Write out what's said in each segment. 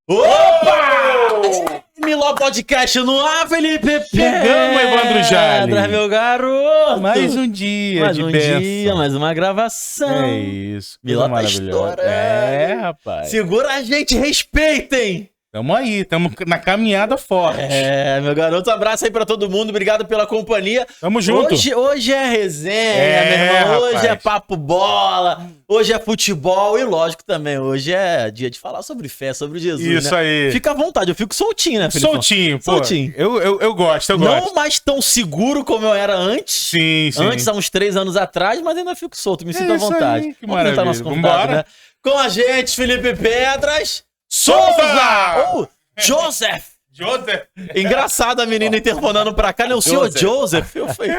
Opa! Miló Podcast no ar, Felipe. Chegamos, Evandro Jales. Meu garoto. Mais um dia mais de um bênção. dia, mais uma gravação. É isso. Miló tá maravilhosa. estourando. É, rapaz. Segura a gente, respeitem. Tamo aí, tamo na caminhada forte. É, meu garoto, um abraço aí pra todo mundo. Obrigado pela companhia. Tamo junto. Hoje é resenha, É, meu irmão. Hoje rapaz. é papo bola. Hoje é futebol. E lógico também, hoje é dia de falar sobre fé, sobre Jesus, Isso né? aí. Fica à vontade, eu fico soltinho, né, Felipe? Soltinho, pô. Soltinho. Eu gosto, Não mais tão seguro como eu era antes. Sim, sim. Antes, há uns 3 anos atrás, mas ainda fico solto, me sinto à isso vontade. aí, que Vamos apresentar maravilha. nosso convidado, Vambora. né? Com a gente, Felipe Pedras Souza! Ou Joseph! Joseph. Engraçado a menina interfonando pra cá, né? O senhor Joseph. Eu falei,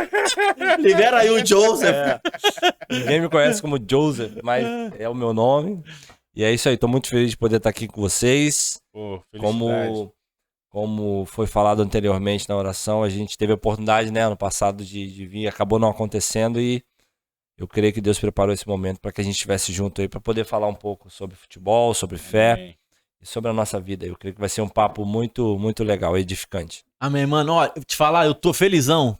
libera aí o Joseph. Ninguém me conhece como Joseph, mas é o meu nome. E é isso aí, tô muito feliz de poder estar aqui com vocês. Pô, felicidade. Como foi falado anteriormente na oração, a gente teve a oportunidade, né, ano passado de vir, acabou não acontecendo e eu creio que Deus preparou esse momento para que a gente estivesse junto aí, para poder falar um pouco sobre futebol, sobre fé. Amém. E sobre a nossa vida. Eu creio que vai ser um papo muito, muito legal, edificante. Amém, mano. Ó, eu te falar, eu tô felizão.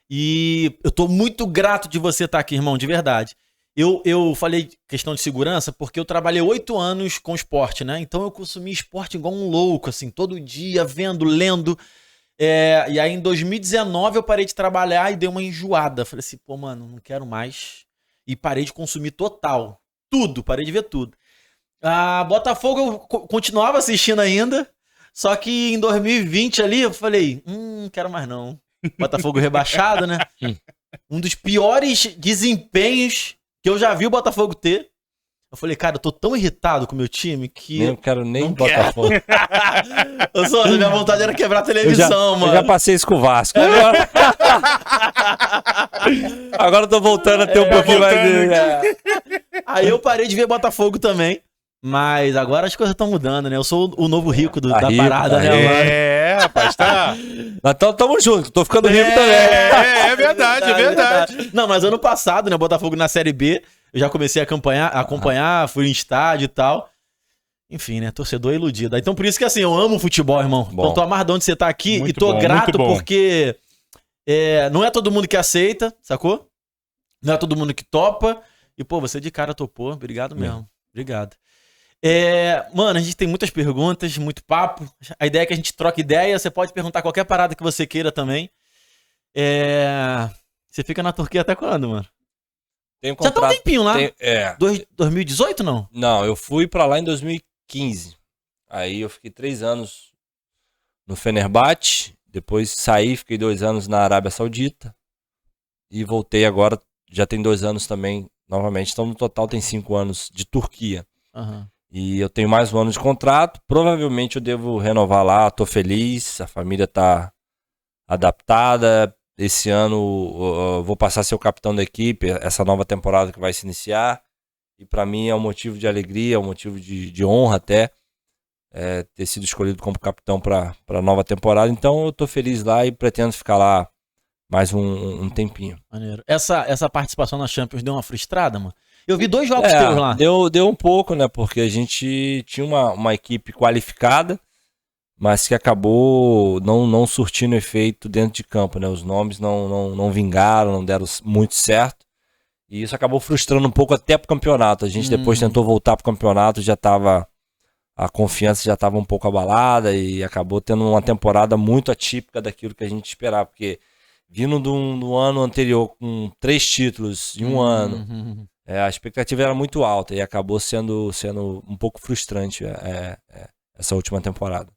E eu tô muito grato de você estar aqui, irmão, de verdade. Eu falei questão de segurança porque eu trabalhei 8 anos com esporte, né? Então eu consumi esporte igual um louco, assim, todo dia, vendo, lendo. E aí em 2019 eu parei de trabalhar e dei uma enjoada. Falei assim, pô, mano, não quero mais. E parei de consumir total. Tudo, parei de ver tudo. A Botafogo eu continuava assistindo ainda, só que em 2020 ali eu falei, quero mais não. Botafogo rebaixado, né? Um dos piores desempenhos que eu já vi o Botafogo ter. Eu falei, cara, eu tô tão irritado com o meu time que... Não quero nem Não Botafogo. Eu sou, minha vontade era quebrar a televisão, mano. Eu já passei isso com o Vasco. Agora eu tô voltando a ter um pouquinho mais de... Aí eu parei de ver Botafogo também. Mas agora as coisas estão mudando, né? Eu sou o novo rico da rico, parada, tá né, rico. mano? É, rapaz, tá. Então tamo junto, tô ficando rico também. É verdade, é verdade. Não, mas ano passado, né, Botafogo na Série B, eu já comecei a acompanhar, fui em estádio e tal. Enfim, né, torcedor iludido. Então por isso que assim, eu amo futebol, irmão. Bom. Então tô amarradão de você estar aqui Muito e tô bom, grato muito bom. porque não é todo mundo que aceita, sacou? Não é todo mundo que topa. E pô, você de cara topou, obrigado mesmo. Obrigado. Mano, a gente tem muitas perguntas, muito papo. A ideia é que a gente troque ideia. Você pode perguntar qualquer parada que você queira também. Você fica na Turquia até quando, mano? Tem um Já tá um tempinho lá. 2018, não? Não, eu fui pra lá em 2015. Aí eu fiquei 3 anos no Fenerbahçe. Depois saí, fiquei 2 anos na Arábia Saudita. E voltei agora, já tem 2 anos também, novamente. Então no total tem 5 anos de Turquia. Aham. E eu tenho mais 1 ano de contrato. Provavelmente eu devo renovar lá. Tô feliz. A família tá adaptada. Esse ano eu vou passar a ser o capitão da equipe. Essa nova temporada que vai se iniciar. E pra mim é um motivo de alegria, um motivo de honra até. Ter sido escolhido como capitão pra nova temporada. Então eu tô feliz lá e pretendo ficar lá mais um tempinho. Maneiro. Essa participação na Champions deu uma frustrada, mano? Eu vi 2 jogos teus lá. Deu um pouco, né? Porque a gente tinha uma equipe qualificada, mas que acabou não surtindo efeito dentro de campo, né? Os nomes não vingaram, não deram muito certo. E isso acabou frustrando um pouco até pro campeonato. A gente depois tentou voltar pro campeonato, a confiança já estava um pouco abalada e acabou tendo uma temporada muito atípica daquilo que a gente esperava. Porque vindo do ano anterior com 3 títulos em um ano... a expectativa era muito alta e acabou sendo um pouco frustrante essa última temporada.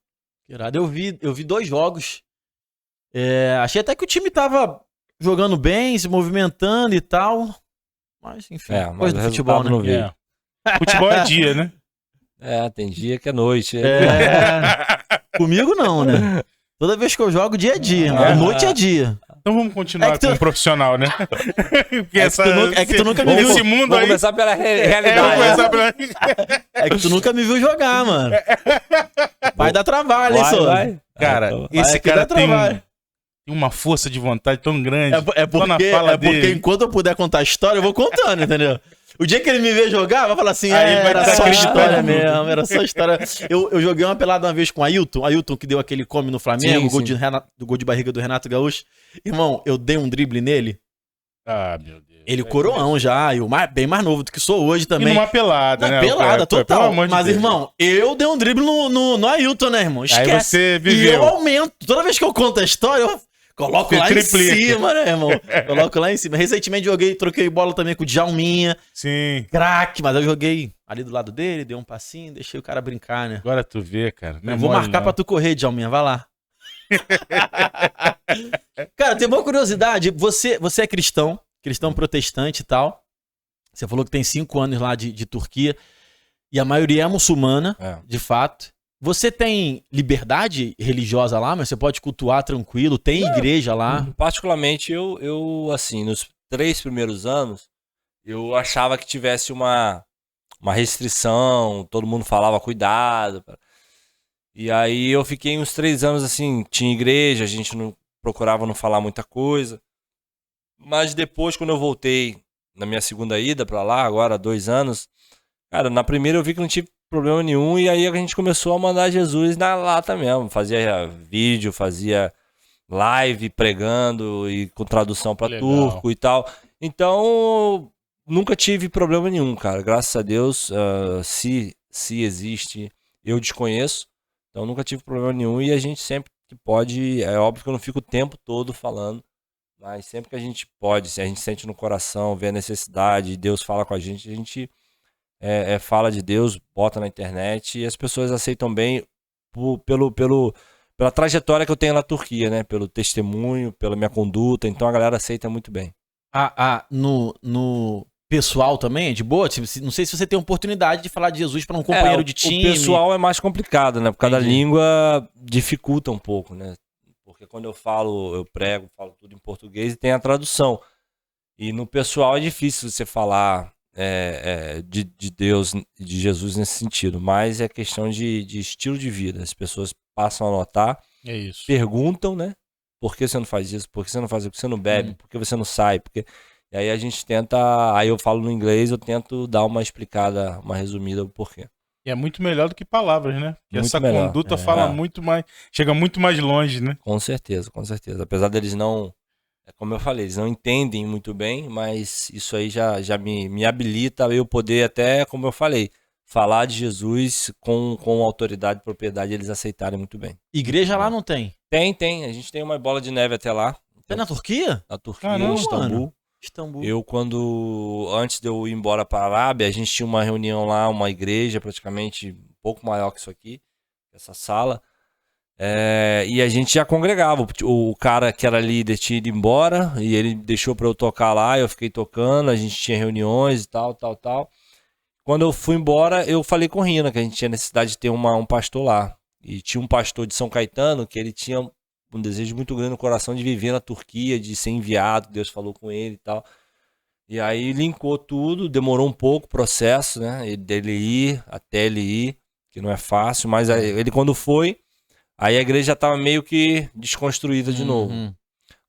Irado. Eu vi 2 jogos. Achei até que o time tava jogando bem, se movimentando e tal. Mas, enfim, Mas coisa o do futebol, resultado né? não veio. Futebol é dia, né? Tem dia que é noite. Comigo não, né? Toda vez que eu jogo, dia é dia. Noite é dia. Então vamos continuar com o profissional, né? Porque que tu nunca me viu. Esse mundo Vamos aí... começar pela vamos realidade. começar pela... É que tu nunca me viu jogar, mano. Vai dar trabalho, hein, só. Cara, Então, esse que cara dá tem trabalho. uma força de vontade tão grande. É Só na porque fala porque dele. enquanto eu puder contar a história, eu vou contando, entendeu? O dia que ele me ver jogar, vai falar assim, Aí ele vai era estar só acreditando história em tudo. mesmo, era só história. Eu joguei uma pelada uma vez com o Ailton que deu aquele come no Flamengo, Sim, do gol de barriga do Renato Gaúcho. Irmão, eu dei um drible nele, Ah, meu Deus. ele coroão já, bem mais novo do que sou hoje E também. numa pelada, né? Pelada, Pô, total. pelo amor de Mas, Deus. irmão, eu dei um drible no Ailton, né, irmão? Esquece. Aí você E viveu. eu aumento. Toda vez que eu conto a história, eu coloco Você lá triplica. em cima, né, irmão? Coloco lá em cima. Recentemente troquei bola também com o Djalminha. Sim. Craque, mas eu joguei ali do lado dele, dei um passinho, deixei o cara brincar, né? Agora tu vê, cara. Não é Eu vou mole, marcar não. pra tu correr, Djalminha, vai lá. Cara, tem uma curiosidade. Você é cristão protestante e tal. Você falou que tem 5 anos lá de Turquia. E a maioria é muçulmana, de fato. Você tem liberdade religiosa lá, mas você pode cultuar tranquilo? Tem igreja lá? Particularmente, eu, assim, nos 3 primeiros anos, eu achava que tivesse uma restrição, todo mundo falava cuidado. E aí eu fiquei uns 3 anos assim, tinha igreja, a gente não procurava não falar muita coisa. Mas depois, quando eu voltei na minha segunda ida pra lá, agora há 2 anos, cara, na primeira eu vi que não tive problema nenhum, e aí a gente começou a mandar Jesus na lata mesmo. Fazia vídeo, fazia live pregando e com tradução pra Legal. turco e tal. Então, nunca tive problema nenhum, cara. Graças a Deus, se existe, eu desconheço. Então, nunca tive problema nenhum, e a gente sempre que pode, é óbvio que eu não fico o tempo todo falando, mas sempre que a gente pode, se a gente sente no coração, vê a necessidade, Deus fala com a gente fala de Deus, bota na internet, e as pessoas aceitam bem pela trajetória que eu tenho na Turquia, né? Pelo testemunho, pela minha conduta, então a galera aceita muito bem. No pessoal também é de boa? Tipo, não sei se você tem oportunidade de falar de Jesus para um companheiro de time. O pessoal é mais complicado, né? Porque cada Entendi. língua dificulta um pouco, né? Porque quando eu falo, eu falo tudo em português e tem a tradução. E no pessoal é difícil você falar de Deus, de Jesus nesse sentido, mas é questão de estilo de vida. As pessoas passam a notar, É isso. perguntam, né? Por que você não faz isso? Por que você não faz isso? Por que você não bebe? Por que você não sai? E aí a gente tenta, aí eu falo no inglês, eu tento dar uma explicada, uma resumida do porquê. E é muito melhor do que palavras, né? Porque Muito essa melhor. conduta fala muito mais. Chega muito mais longe, né? Com certeza, com certeza. Apesar deles não, como eu falei, eles não entendem muito bem, mas isso aí já me habilita a eu poder até, como eu falei, falar de Jesus com autoridade e propriedade, eles aceitarem muito bem. Igreja lá não tem? Tem. A gente tem uma bola de neve até lá. Tem na Turquia? Na Turquia, Caramba, em Istambul. mano. Istambul. Antes de eu ir embora para a Arábia, a gente tinha uma reunião lá, uma igreja praticamente um pouco maior que isso aqui, essa sala. E a gente já congregava. O cara que era líder tinha ido embora e ele deixou para eu tocar lá. Eu fiquei tocando, a gente tinha reuniões e tal. Quando eu fui embora, eu falei com o Rina que a gente tinha necessidade de ter um pastor lá. E tinha um pastor de São Caetano que ele tinha um desejo muito grande no coração de viver na Turquia, de ser enviado. Deus falou com ele e tal. E aí linkou tudo, demorou um pouco o processo, né? Dele ir, até ele ir, que não é fácil. Mas ele quando foi, aí a igreja já estava meio que desconstruída de novo.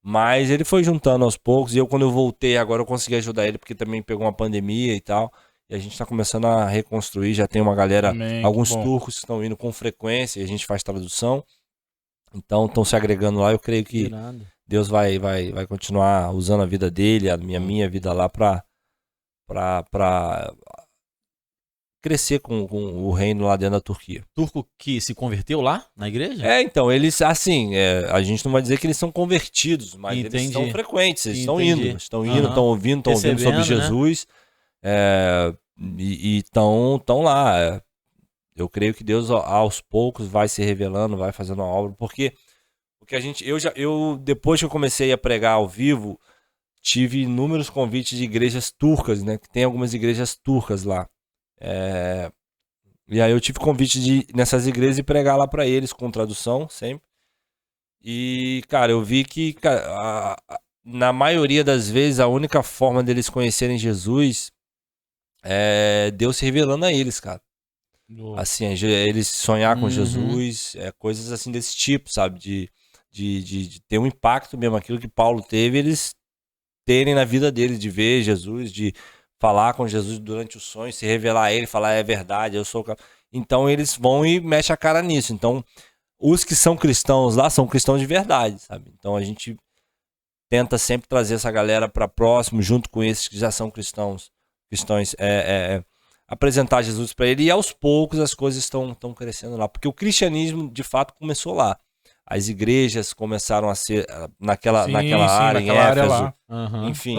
Mas ele foi juntando aos poucos. E eu, quando eu voltei, agora eu consegui ajudar ele, porque também pegou uma pandemia e tal. E a gente está começando a reconstruir. Já tem uma galera, alguns turcos que estão indo com frequência. E a gente faz tradução. Então estão se agregando lá. Eu creio que Deus vai continuar usando a vida dele, a minha vida lá para crescer com o reino lá dentro da Turquia. Turco que se converteu lá na igreja? Então, eles, assim, a gente não vai dizer que eles são convertidos, mas eles são frequentes, eles estão indo, estão ouvindo sobre Jesus, e estão lá. Eu creio que Deus, aos poucos, vai se revelando, vai fazendo a obra, porque eu depois que eu comecei a pregar ao vivo, tive inúmeros convites de igrejas turcas, né? Que tem algumas igrejas turcas lá. E aí eu tive convite de ir nessas igrejas e pregar lá pra eles, com tradução, sempre. E, cara, eu vi que, cara, na maioria das vezes, a única forma deles conhecerem Jesus é Deus se revelando a eles, cara. Assim, eles sonhar com Jesus, coisas assim desse tipo, sabe? De ter um impacto mesmo, aquilo que Paulo teve, eles terem na vida deles, de ver Jesus, de falar com Jesus durante o sonho, se revelar a ele, falar é verdade, eu sou o cara. Então eles vão e mexem a cara nisso. Então os que são cristãos lá são cristãos de verdade, sabe? Então a gente tenta sempre trazer essa galera para próximo, junto com esses que já são cristãos, apresentar Jesus para ele, e aos poucos as coisas estão crescendo lá, porque o cristianismo de fato começou lá. As igrejas começaram a ser naquela área, em Éfeso, enfim,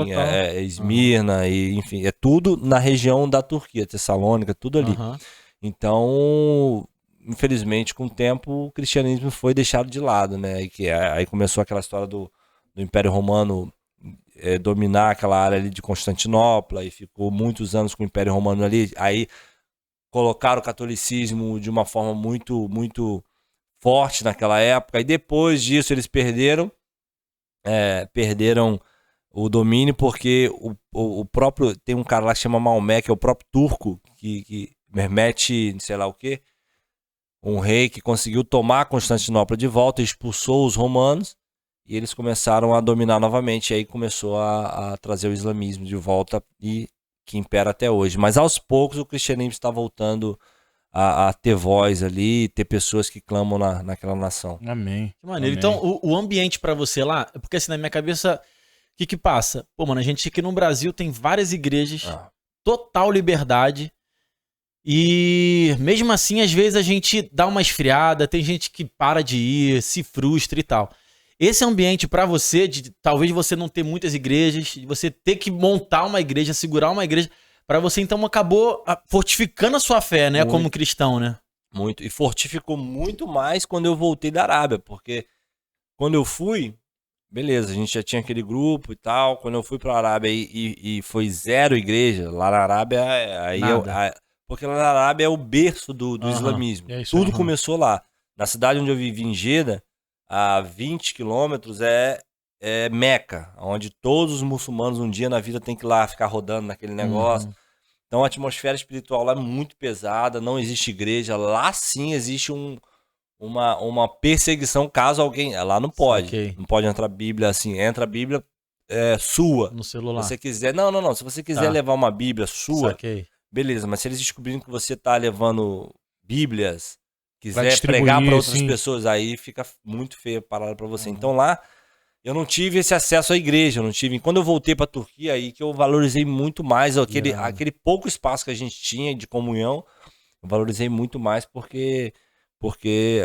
Esmirna, e, enfim, é tudo na região da Turquia, Tessalônica, tudo ali. Então, infelizmente, com o tempo, o cristianismo foi deixado de lado, né? Aí começou aquela história do Império Romano dominar aquela área ali de Constantinopla, e ficou muitos anos com o Império Romano ali. Aí colocaram o catolicismo de uma forma muito, muito forte naquela época, e depois disso eles perderam o domínio, porque o próprio, tem um cara lá que chama Maomé, que é o próprio turco, que Mehmet, sei lá o quê, um rei que conseguiu tomar Constantinopla de volta, expulsou os romanos, e eles começaram a dominar novamente, e aí começou a trazer o islamismo de volta, e que impera até hoje. Mas aos poucos o cristianismo está voltando a ter voz ali, ter pessoas que clamam naquela nação. Amém. Que maneiro. Amém. Então, o ambiente pra você lá, porque assim, na minha cabeça, o que passa? Pô, mano, a gente aqui no Brasil tem várias igrejas, total liberdade, e mesmo assim, às vezes a gente dá uma esfriada, tem gente que para de ir, se frustra e tal. Esse ambiente pra você, de talvez você não ter muitas igrejas, de você ter que montar uma igreja, segurar uma igreja, pra você então acabou fortificando a sua fé, né, como cristão, né? Muito. E fortificou muito mais quando eu voltei da Arábia, porque quando eu fui, beleza, a gente já tinha aquele grupo e tal. Quando eu fui pra Arábia e foi 0 igreja, lá na Arábia, porque lá na Arábia é o berço do islamismo. Tudo começou lá. Na cidade onde eu vivi, em Jeddah, a 20 quilômetros é Meca, onde todos os muçulmanos um dia na vida tem que ir lá ficar rodando naquele negócio. Então a atmosfera espiritual lá é muito pesada, não existe igreja. Lá sim existe uma perseguição caso alguém... Lá não pode. Não pode entrar a Bíblia assim. Entra a Bíblia sua. No celular. Se você quiser... Não. Se você quiser levar uma Bíblia sua, beleza. Mas se eles descobrirem que você tá levando Bíblias, quiser pregar para outras pessoas, aí fica muito feio a parada para você. Então lá eu não tive esse acesso à igreja, eu não tive. Quando eu voltei para a Turquia, aí que eu valorizei muito mais aquele pouco espaço que a gente tinha de comunhão, eu valorizei muito mais porque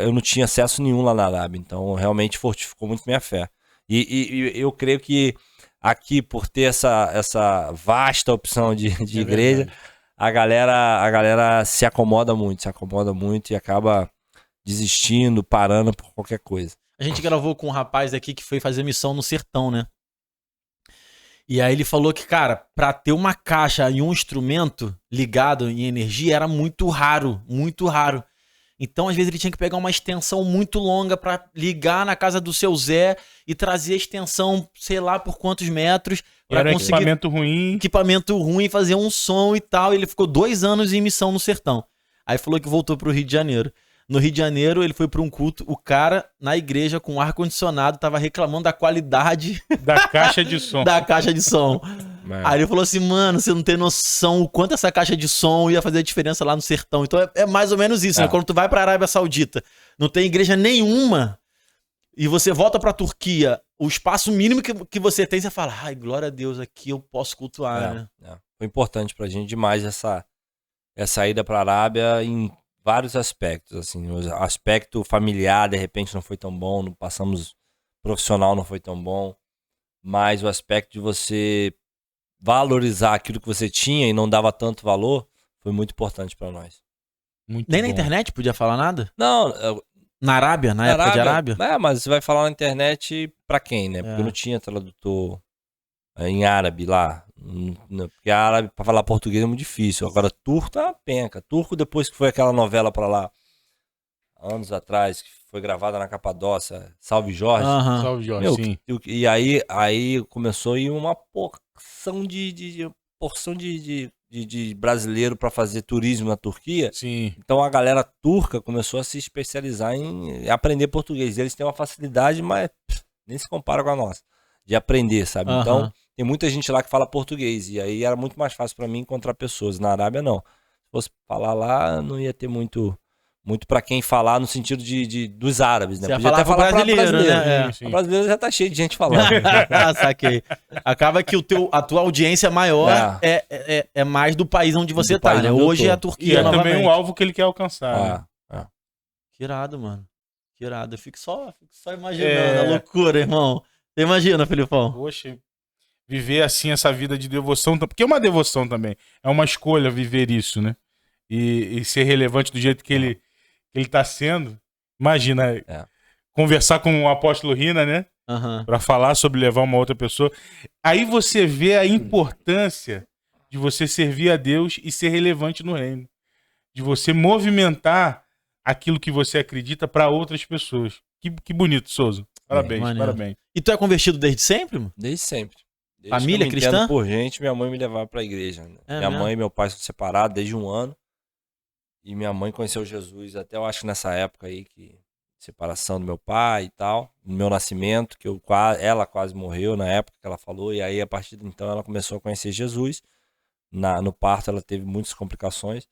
eu não tinha acesso nenhum lá na Arábia. Então realmente fortificou muito minha fé. E eu creio que aqui, por ter essa vasta opção de igreja, a galera se acomoda muito e acaba desistindo, parando por qualquer coisa. A gente gravou com um rapaz aqui que foi fazer missão no sertão, né? E aí ele falou que, cara, pra ter uma caixa e um instrumento ligado em energia era muito raro, muito raro. Então, às vezes, ele tinha que pegar uma extensão muito longa pra ligar na casa do seu Zé e trazer a extensão, sei lá por quantos metros, pra era conseguir equipamento ruim, fazer um som e tal. Ele ficou 2 anos em missão no sertão. Aí falou que voltou pro Rio de Janeiro. No Rio de Janeiro, ele foi para um culto, o cara na igreja com ar-condicionado tava reclamando da qualidade da caixa de som. da caixa de som. Aí ele falou assim, mano, você não tem noção o quanto essa caixa de som ia fazer a diferença lá no sertão. Então é mais ou menos isso, né? Quando tu vai pra Arábia Saudita, não tem igreja nenhuma, e você volta pra Turquia, o espaço mínimo que você tem, você fala, ai, glória a Deus, aqui eu posso cultuar, né? Foi importante pra gente demais essa ida pra Arábia em vários aspectos, assim, o aspecto familiar de repente não foi tão bom, não passamos profissional não foi tão bom, mas o aspecto de você valorizar aquilo que você tinha e não dava tanto valor foi muito importante para nós. Nem na internet podia falar nada? Não, na Arábia, na época de Arábia? Mas você vai falar na internet para quem, né? Porque não tinha tradutor em árabe lá. Porque árabe, pra falar português é muito difícil. Agora, turco tá uma penca. Turco, depois que foi aquela novela pra lá, anos atrás, que foi gravada na Capadócia, Salve Jorge. Salve Jorge, sim. E aí começou a ir uma porção de brasileiro pra fazer turismo na Turquia. Sim. Então a galera turca começou a se especializar em aprender português. Eles têm uma facilidade, mas nem se compara com a nossa, de aprender, sabe? Então tem muita gente lá que fala português. E aí era muito mais fácil para mim encontrar pessoas. Na Arábia, não. Se fosse falar lá, não ia ter muito para quem falar no sentido dos árabes, né? Você ia Podia falar até falar pra brasileiro, né? Sim, sim. O brasileiro já tá cheio de gente falando. Saquei. Acaba que a tua audiência maior é mais do país onde você Do tá, país né? onde eu Hoje tô. é a E Turquia é também novamente. um alvo que ele quer alcançar. né? Que irado, mano. Que irado. Eu fico só imaginando a loucura, irmão. Você imagina, Felipão? Poxa, viver assim essa vida de devoção, porque é uma devoção também. É uma escolha viver isso, né? E ser relevante do jeito que ele tá sendo. Imagina, conversar com o apóstolo Rina, né? Aham. Pra falar sobre levar uma outra pessoa. Aí você vê a importância de você servir a Deus e ser relevante no reino. De você movimentar aquilo que você acredita para outras pessoas. Que bonito, Souza. Parabéns, maneiro. parabéns. E tu é convertido desde sempre, mano? Desde sempre. Desde Família que eu me cristã? entendo por gente, minha mãe me levava pra igreja. Né? É Minha mesmo? mãe e meu pai são separados desde 1 ano. E minha mãe conheceu Jesus até, eu acho, nessa época aí, separação do meu pai e tal, no meu nascimento, que ela quase morreu na época que ela falou, e aí a partir de então ela começou a conhecer Jesus. No parto ela teve muitas complicações.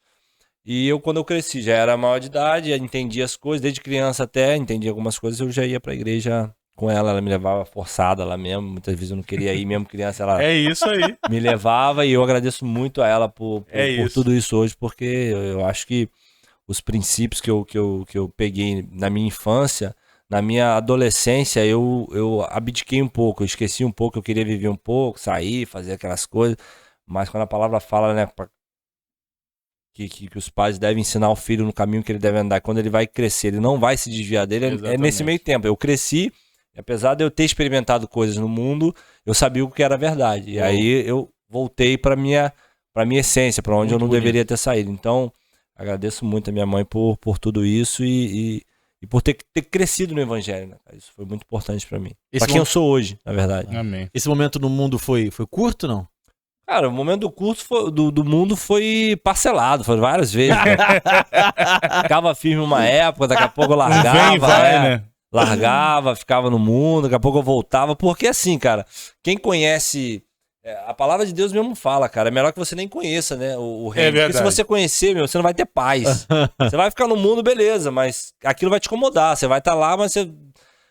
E quando eu cresci, já era maior de idade, entendia as coisas, desde criança até, entendia algumas coisas, eu já ia pra igreja com ela me levava forçada lá mesmo, muitas vezes eu não queria ir, mesmo criança, ela É isso aí. me levava, e eu agradeço muito a ela por isso. tudo isso hoje, porque eu acho que os princípios que eu peguei na minha infância, na minha adolescência, eu abdiquei um pouco, eu esqueci um pouco, eu queria viver um pouco, sair, fazer aquelas coisas, mas quando a palavra fala, né, que os pais devem ensinar o filho no caminho que ele deve andar, quando ele vai crescer, ele não vai se desviar dele, é Exatamente. nesse meio tempo. Eu cresci, apesar de eu ter experimentado coisas no mundo, eu sabia o que era verdade. E aí eu voltei para minha essência, para onde Muito eu não bonito. deveria ter saído. Então, agradeço muito a minha mãe por tudo isso e por ter crescido no evangelho, né, cara? Isso foi muito importante para mim. Esse Para quem eu sou hoje, na verdade. Amém. Esse momento no mundo foi curto, não? Cara, o momento do curso do mundo foi parcelado, foi várias vezes. Ficava firme uma época, daqui a pouco eu largava. Vem e vai, né? Largava, ficava no mundo, daqui a pouco eu voltava. Porque assim, cara, quem conhece... a palavra de Deus mesmo fala, cara. É melhor que você nem conheça, né? O reino. Porque se verdade. você conhecer, você não vai ter paz. Você vai ficar no mundo, beleza, mas aquilo vai te incomodar. Você vai estar lá, mas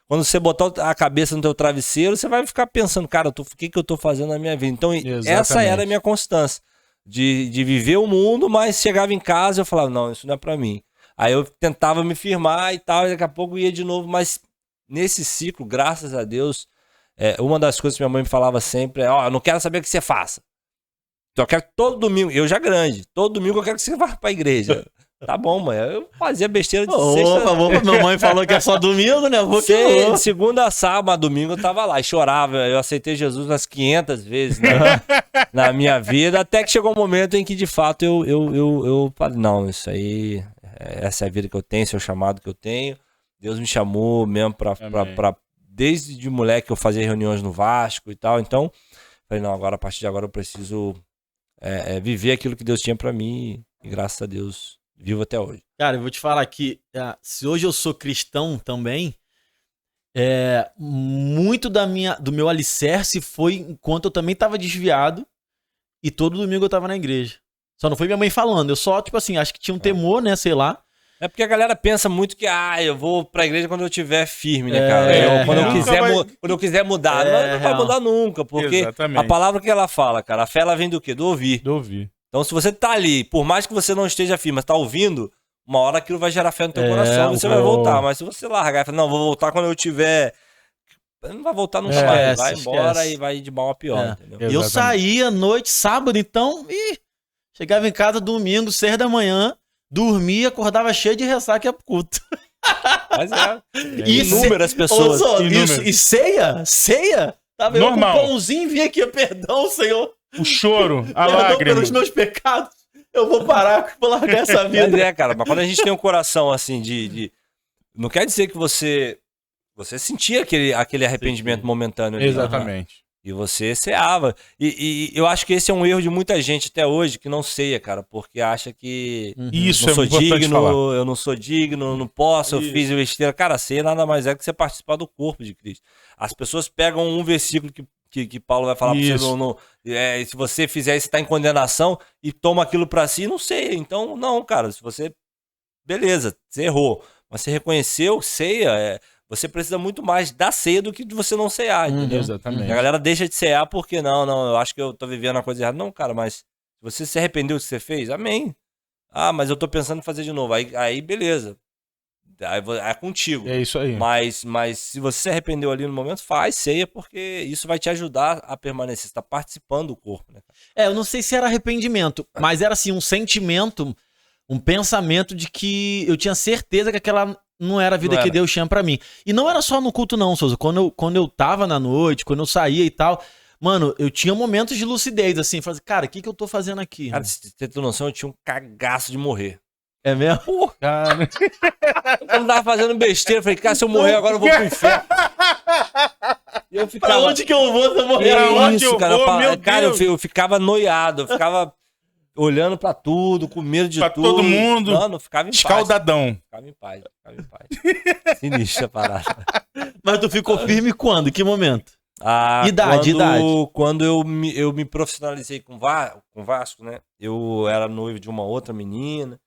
quando você botar a cabeça no teu travesseiro, você vai ficar pensando, cara, o que eu tô fazendo na minha vida? Então, essa Exatamente. era a minha constância. De viver o mundo, mas chegava em casa e eu falava, não, isso não é pra mim. Aí eu tentava me firmar e tal, e daqui a pouco ia de novo. Mas nesse ciclo, graças a Deus, uma das coisas que minha mãe me falava sempre é, eu não quero saber o que você faça. Então eu quero que todo domingo, eu já grande, todo domingo eu quero que você vá pra igreja. Tá bom, mãe. Eu fazia besteira de sexta. Opa, minha mãe falou que é só domingo, né? Vou que vou. De segunda a sábado, domingo eu tava lá e chorava. Eu aceitei Jesus umas 500 vezes na minha vida, até que chegou um momento em que de fato eu falei, não, isso aí, essa é a vida que eu tenho, esse é o chamado que eu tenho. Deus me chamou mesmo desde de moleque eu fazia reuniões no Vasco e tal. Então, falei, não, agora a partir de agora eu preciso viver aquilo que Deus tinha pra mim e graças a Deus vivo até hoje. Cara, eu vou te falar que se hoje eu sou cristão também, muito do meu alicerce foi enquanto eu também tava desviado e todo domingo eu tava na igreja. Só não foi minha mãe falando, eu só, tipo assim, acho que tinha um temor, né, sei lá. É porque a galera pensa muito que, eu vou pra igreja quando eu estiver firme, né, cara? Quando eu quiser mudar. Não vai mudar nunca, porque Exatamente. a palavra que ela fala, cara, a fé ela vem do quê? Do ouvir. Do ouvir. Então, se você tá ali, por mais que você não esteja firme, mas tá ouvindo, uma hora aquilo vai gerar fé no teu coração, você vai voltar. Mas se você largar e falar, não, vou voltar quando eu tiver... Não vai voltar nunca mais, vai embora e vai de mal a pior, entendeu? E eu saía noite, sábado, então, chegava em casa domingo, 6 da manhã, dormia, acordava cheio de ressaca e ia pro culto. Mas E inúmeras pessoas. E ceia? Tava Normal. eu com um pãozinho, vinha aqui, perdão, Senhor. O choro, a Perdão lágrima. pelos meus pecados. Eu vou parar, vou largar essa vida. Mas cara, mas quando a gente tem um coração assim não quer dizer que você sentia aquele arrependimento momentâneo ali. Exatamente. E você ceava. E eu acho que esse é um erro de muita gente até hoje que não ceia, cara, porque acha que Isso não sou importante falar. digno, eu não sou digno, não posso, eu fiz besteira. Cara, ceia nada mais é que você participar do corpo de Cristo. As pessoas pegam um versículo que que Paulo vai falar pra Isso. você, se você fizer isso, você tá em condenação e toma aquilo pra si, não sei. Então, não, cara, se você... Beleza, você errou. Mas você reconheceu, ceia, você precisa muito mais da ceia do que de você não cear, entendeu? Exatamente. A galera deixa de cear porque, não, eu acho que eu tô vivendo uma coisa errada. Não, cara, mas se você se arrependeu do que você fez, amém. Ah, mas eu tô pensando em fazer de novo. Aí beleza. Aí é contigo. É isso aí. Mas se você se arrependeu ali no momento, faz ceia, porque isso vai te ajudar a permanecer. Você tá participando do corpo, né? Eu não sei se era arrependimento, mas era assim, um sentimento, um pensamento de que eu tinha certeza que aquela não era a vida que Deus tinha pra mim. E não era só no culto não, Souza. Quando eu tava na noite, quando eu saía e tal, mano, eu tinha momentos de lucidez, assim, falei, cara, o que eu tô fazendo aqui? Cara, se você tem noção, eu tinha um cagaço de morrer. É mesmo? Porra, Cara, eu não tava fazendo besteira. Eu falei, cara, se eu morrer agora eu vou pro inferno. E eu ficava... Pra onde que eu vou se eu morrer Pra agora? onde eu cara, vou, meu cara, Deus? eu ficava noiado, eu ficava olhando pra tudo, com medo de Pra tudo. todo mundo. Mano, ficava em paz. escaldadão. Ficava em paz. Sinistra a parada. Mas tu ficou firme quando? Em que momento? Ah, Idade. Quando eu me profissionalizei com o Vasco, né? Eu era noivo de uma outra menina.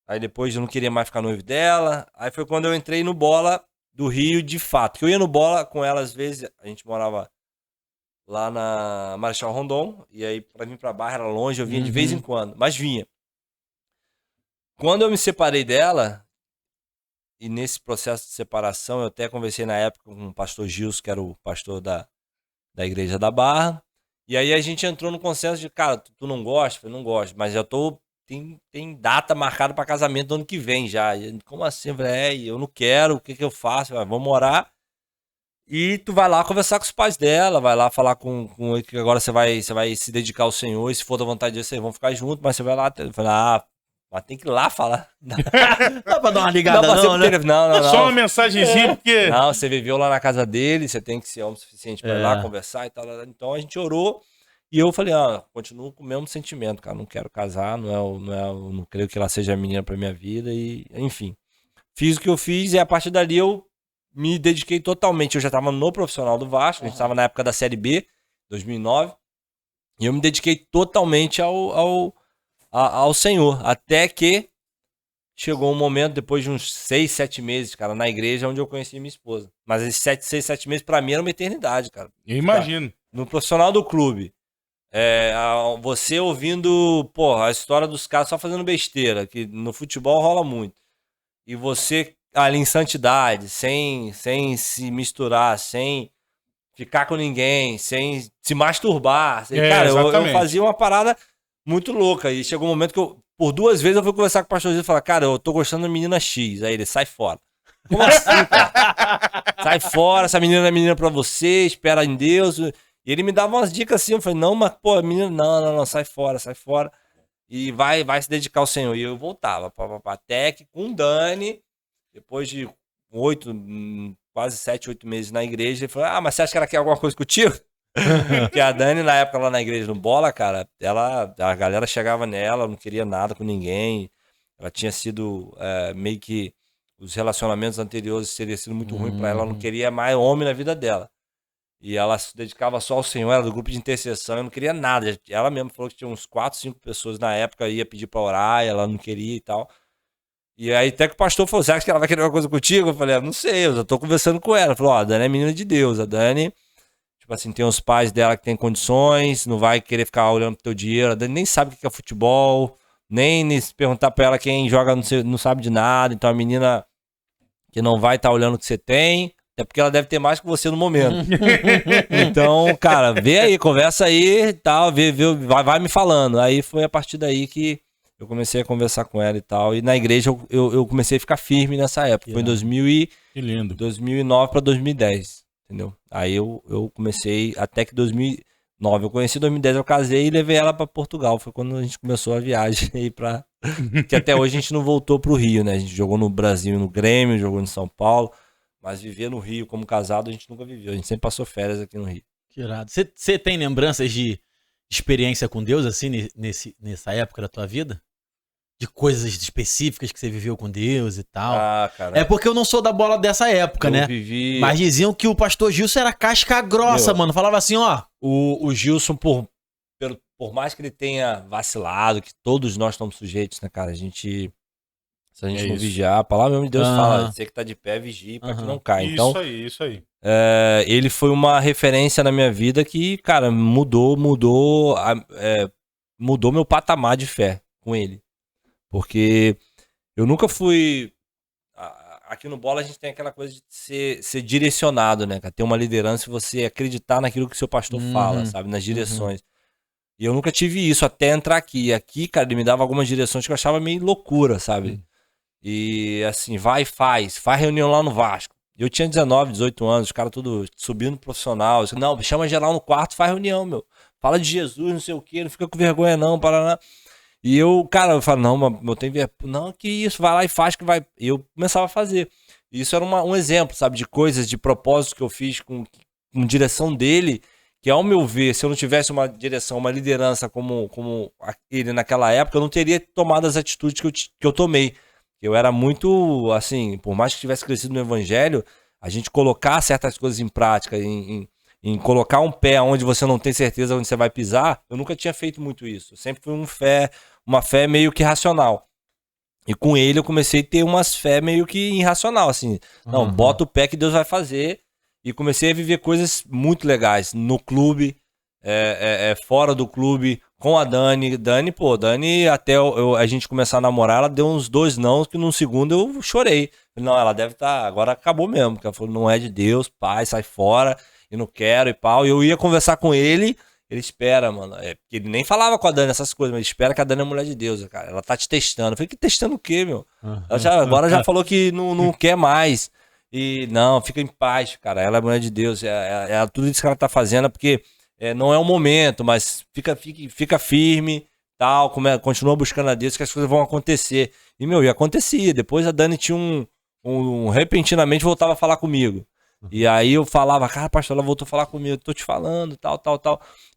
Aí depois eu não queria mais ficar noivo dela. Aí foi quando eu entrei no Bola do Rio de fato. Que eu ia no Bola com ela às vezes. A gente morava lá na Marechal Rondon. E aí pra vir pra Barra era longe. Eu vinha de vez em quando. Mas vinha. Quando eu me separei dela... E nesse processo de separação, eu até conversei na época com o pastor Gilson, que era o pastor da Igreja da Barra. E aí a gente entrou no consenso de, cara, tu não gosta? Eu falei, não gosto, mas já tem data marcada para casamento do ano que vem já. E, como assim? Eu falei, eu não quero, o que eu faço? Eu falei, vamos orar. E tu vai lá conversar com os pais dela, vai lá falar com ele que agora você vai se dedicar ao Senhor, e se for da vontade de vocês vão ficar juntos, mas você vai lá. Eu falei, mas tem que ir lá falar. Dá pra dar uma ligada não, né? Não. Só uma mensagenzinha, porque... Não, você viveu lá na casa dele, você tem que ser homem suficiente pra ir lá conversar e tal. Então a gente orou e eu falei, continuo com o mesmo sentimento, cara. Não quero casar, não creio que ela seja a menina pra minha vida e, enfim. Fiz o que eu fiz e a partir dali eu me dediquei totalmente. Eu já tava no profissional do Vasco, a gente tava na época da Série B, 2009, e eu me dediquei totalmente ao Senhor, até que chegou um momento, depois de uns 6, 7 meses, cara, na igreja, onde eu conheci minha esposa. Mas esses 6, 7 meses, pra mim, era uma eternidade, cara. Eu imagino. No profissional do clube, você ouvindo, a história dos caras só fazendo besteira, que no futebol rola muito. E você ali em santidade, sem se misturar, sem ficar com ninguém, sem se masturbar. Cara, eu fazia uma parada muito louca. E chegou um momento que por 2 vezes eu fui conversar com o pastorzinho e falar, cara, eu tô gostando da menina X. Aí ele, sai fora. Como assim, cara? Sai fora, essa menina é menina pra você, espera em Deus. E ele me dava umas dicas assim, eu falei, não, mas pô, menina, não, sai fora. E vai se dedicar ao Senhor. E eu voltava, até que com o Dani, depois de 8, quase 7, 8 meses na igreja, ele falou, mas você acha que ela quer alguma coisa contigo? Porque a Dani, na época lá na igreja no Bola, cara, a galera chegava nela, não queria nada com ninguém. Ela tinha sido meio que os relacionamentos anteriores teriam sido muito ruim pra ela, não queria mais homem na vida dela. E ela se dedicava só ao Senhor, era do grupo de intercessão, eu não queria nada. Ela mesma falou que tinha uns 4, 5 pessoas na época, ia pedir pra orar, ela não queria e tal. E aí até que o pastor falou, você acha que ela vai querer alguma coisa contigo? Eu falei, não sei, eu já tô conversando com ela. Ela falou, a Dani é menina de Deus, a Dani... Tipo assim, tem os pais dela que tem condições, não vai querer ficar olhando pro teu dinheiro, nem sabe o que é futebol, nem se perguntar pra ela quem joga não sabe de nada, então a menina que não vai estar olhando o que você tem, até porque ela deve ter mais que você no momento. Então, cara, vê aí, conversa aí e tal, vai me falando. Aí foi a partir daí que eu comecei a conversar com ela e tal, e na igreja eu comecei a ficar firme nessa época, foi em 2009 pra 2010. Entendeu? Aí eu comecei, até que 2009, eu conheci em 2010, eu casei e levei ela pra Portugal, foi quando a gente começou a viagem aí pra... que até hoje a gente não voltou pro Rio, né? A gente jogou no Brasil, no Grêmio, jogou em São Paulo, mas viver no Rio como casado a gente nunca viveu, a gente sempre passou férias aqui no Rio. Que irado. Você tem lembranças de experiência com Deus, assim, nessa época da tua vida? de coisas específicas que você viveu com Deus e tal. Ah, cara. É porque eu não sou da bola dessa época, eu né? vivi... Mas diziam que o pastor Gilson era casca grossa, Meu, mano. Falava assim, ó. O Gilson, por mais que ele tenha vacilado, que todos nós estamos sujeitos, né, cara? Se a gente não vigiar, a palavra mesmo de Deus fala, você que tá de pé, vigie pra que não caia. Então, Isso aí. ele foi uma referência na minha vida que, cara, mudou meu patamar de fé com ele. Porque eu nunca fui... Aqui no Bola a gente tem aquela coisa de ser direcionado, né, cara? Ter uma liderança e você acreditar naquilo que o seu pastor fala, sabe? Nas direções. E eu nunca tive isso até entrar aqui. E aqui, cara, ele me dava algumas direções que eu achava meio loucura, sabe? E assim, vai e faz reunião lá no Vasco. Eu tinha 19, 18 anos, os caras tudo subindo profissional. Eu, não, chama geral no quarto, faz reunião, meu. Fala de Jesus, não sei o quê, não fica com vergonha não, Paraná. E eu falo, não, mas eu tenho vergonha. Não, que isso, vai lá e faz que vai. E eu começava a fazer. E isso era um exemplo, sabe, de coisas, de propósitos que eu fiz com direção dele, que ao meu ver, se eu não tivesse uma direção, uma liderança como ele naquela época, eu não teria tomado as atitudes que eu tomei. Eu era muito, assim, por mais que tivesse crescido no evangelho, a gente colocar certas coisas em prática, em colocar um pé onde você não tem certeza onde você vai pisar, eu nunca tinha feito muito isso. Eu sempre fui uma fé meio que racional. E com ele eu comecei a ter umas fé meio que irracional, assim. Não, bota o pé que Deus vai fazer. E comecei a viver coisas muito legais no clube, fora do clube, com a Dani. Dani, até a gente começar a namorar, ela deu uns 2 não, que no segundo eu chorei. Não, ela deve estar, agora acabou mesmo. Porque ela falou, não é de Deus, pai, sai fora, eu não quero e pau. E eu ia conversar com ele, ele espera, mano. Porque ele nem falava com a Dani essas coisas, mas ele espera que a Dani é mulher de Deus, cara. Ela tá te testando. Eu falei, que testando o quê, meu? Ela agora já falou que não quer mais. E não, fica em paz, cara. Ela é mulher de Deus. Tudo isso que ela tá fazendo é porque não é o momento, mas fica firme, tal. Continua buscando a Deus que as coisas vão acontecer. E, meu, e acontecia. Depois a Dani tinha repentinamente voltava a falar comigo. E aí eu falava, cara, pastor, ela voltou a falar comigo, tô te falando, tal.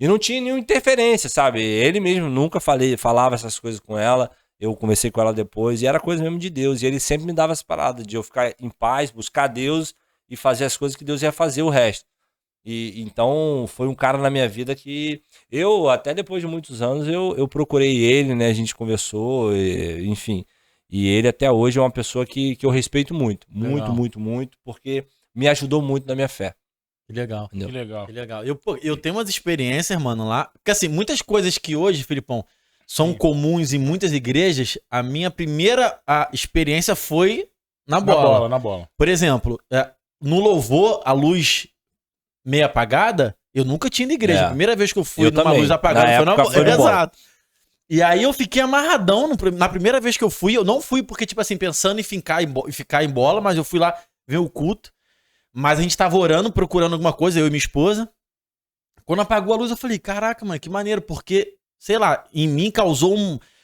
E não tinha nenhuma interferência, sabe? Ele mesmo nunca falava essas coisas com ela. Eu conversei com ela depois e era coisa mesmo de Deus. E ele sempre me dava essa parada de eu ficar em paz, buscar Deus e fazer as coisas que Deus ia fazer o resto. E então foi um cara na minha vida que eu, até depois de muitos anos, eu procurei ele, né? A gente conversou, enfim. E ele até hoje é uma pessoa que eu respeito muito. Muito, muito, muito, porque me ajudou muito na minha fé. Que legal. Que legal. Que legal. Eu tenho umas experiências, mano, lá. Porque assim, muitas coisas que hoje, Filipão, são comuns em muitas igrejas, a minha primeira experiência foi na bola. Na bola. Por exemplo, no louvor, a luz meio apagada, eu nunca tinha na igreja. A primeira vez que eu fui numa luz apagada foi na bola. Exato. E aí eu fiquei amarradão na primeira vez que eu fui. Eu não fui porque, tipo assim, pensando em ficar em bola, mas eu fui lá ver o culto. Mas a gente tava orando, procurando alguma coisa, eu e minha esposa. Quando apagou a luz, eu falei, caraca, mano, que maneiro, porque, sei lá, em mim causou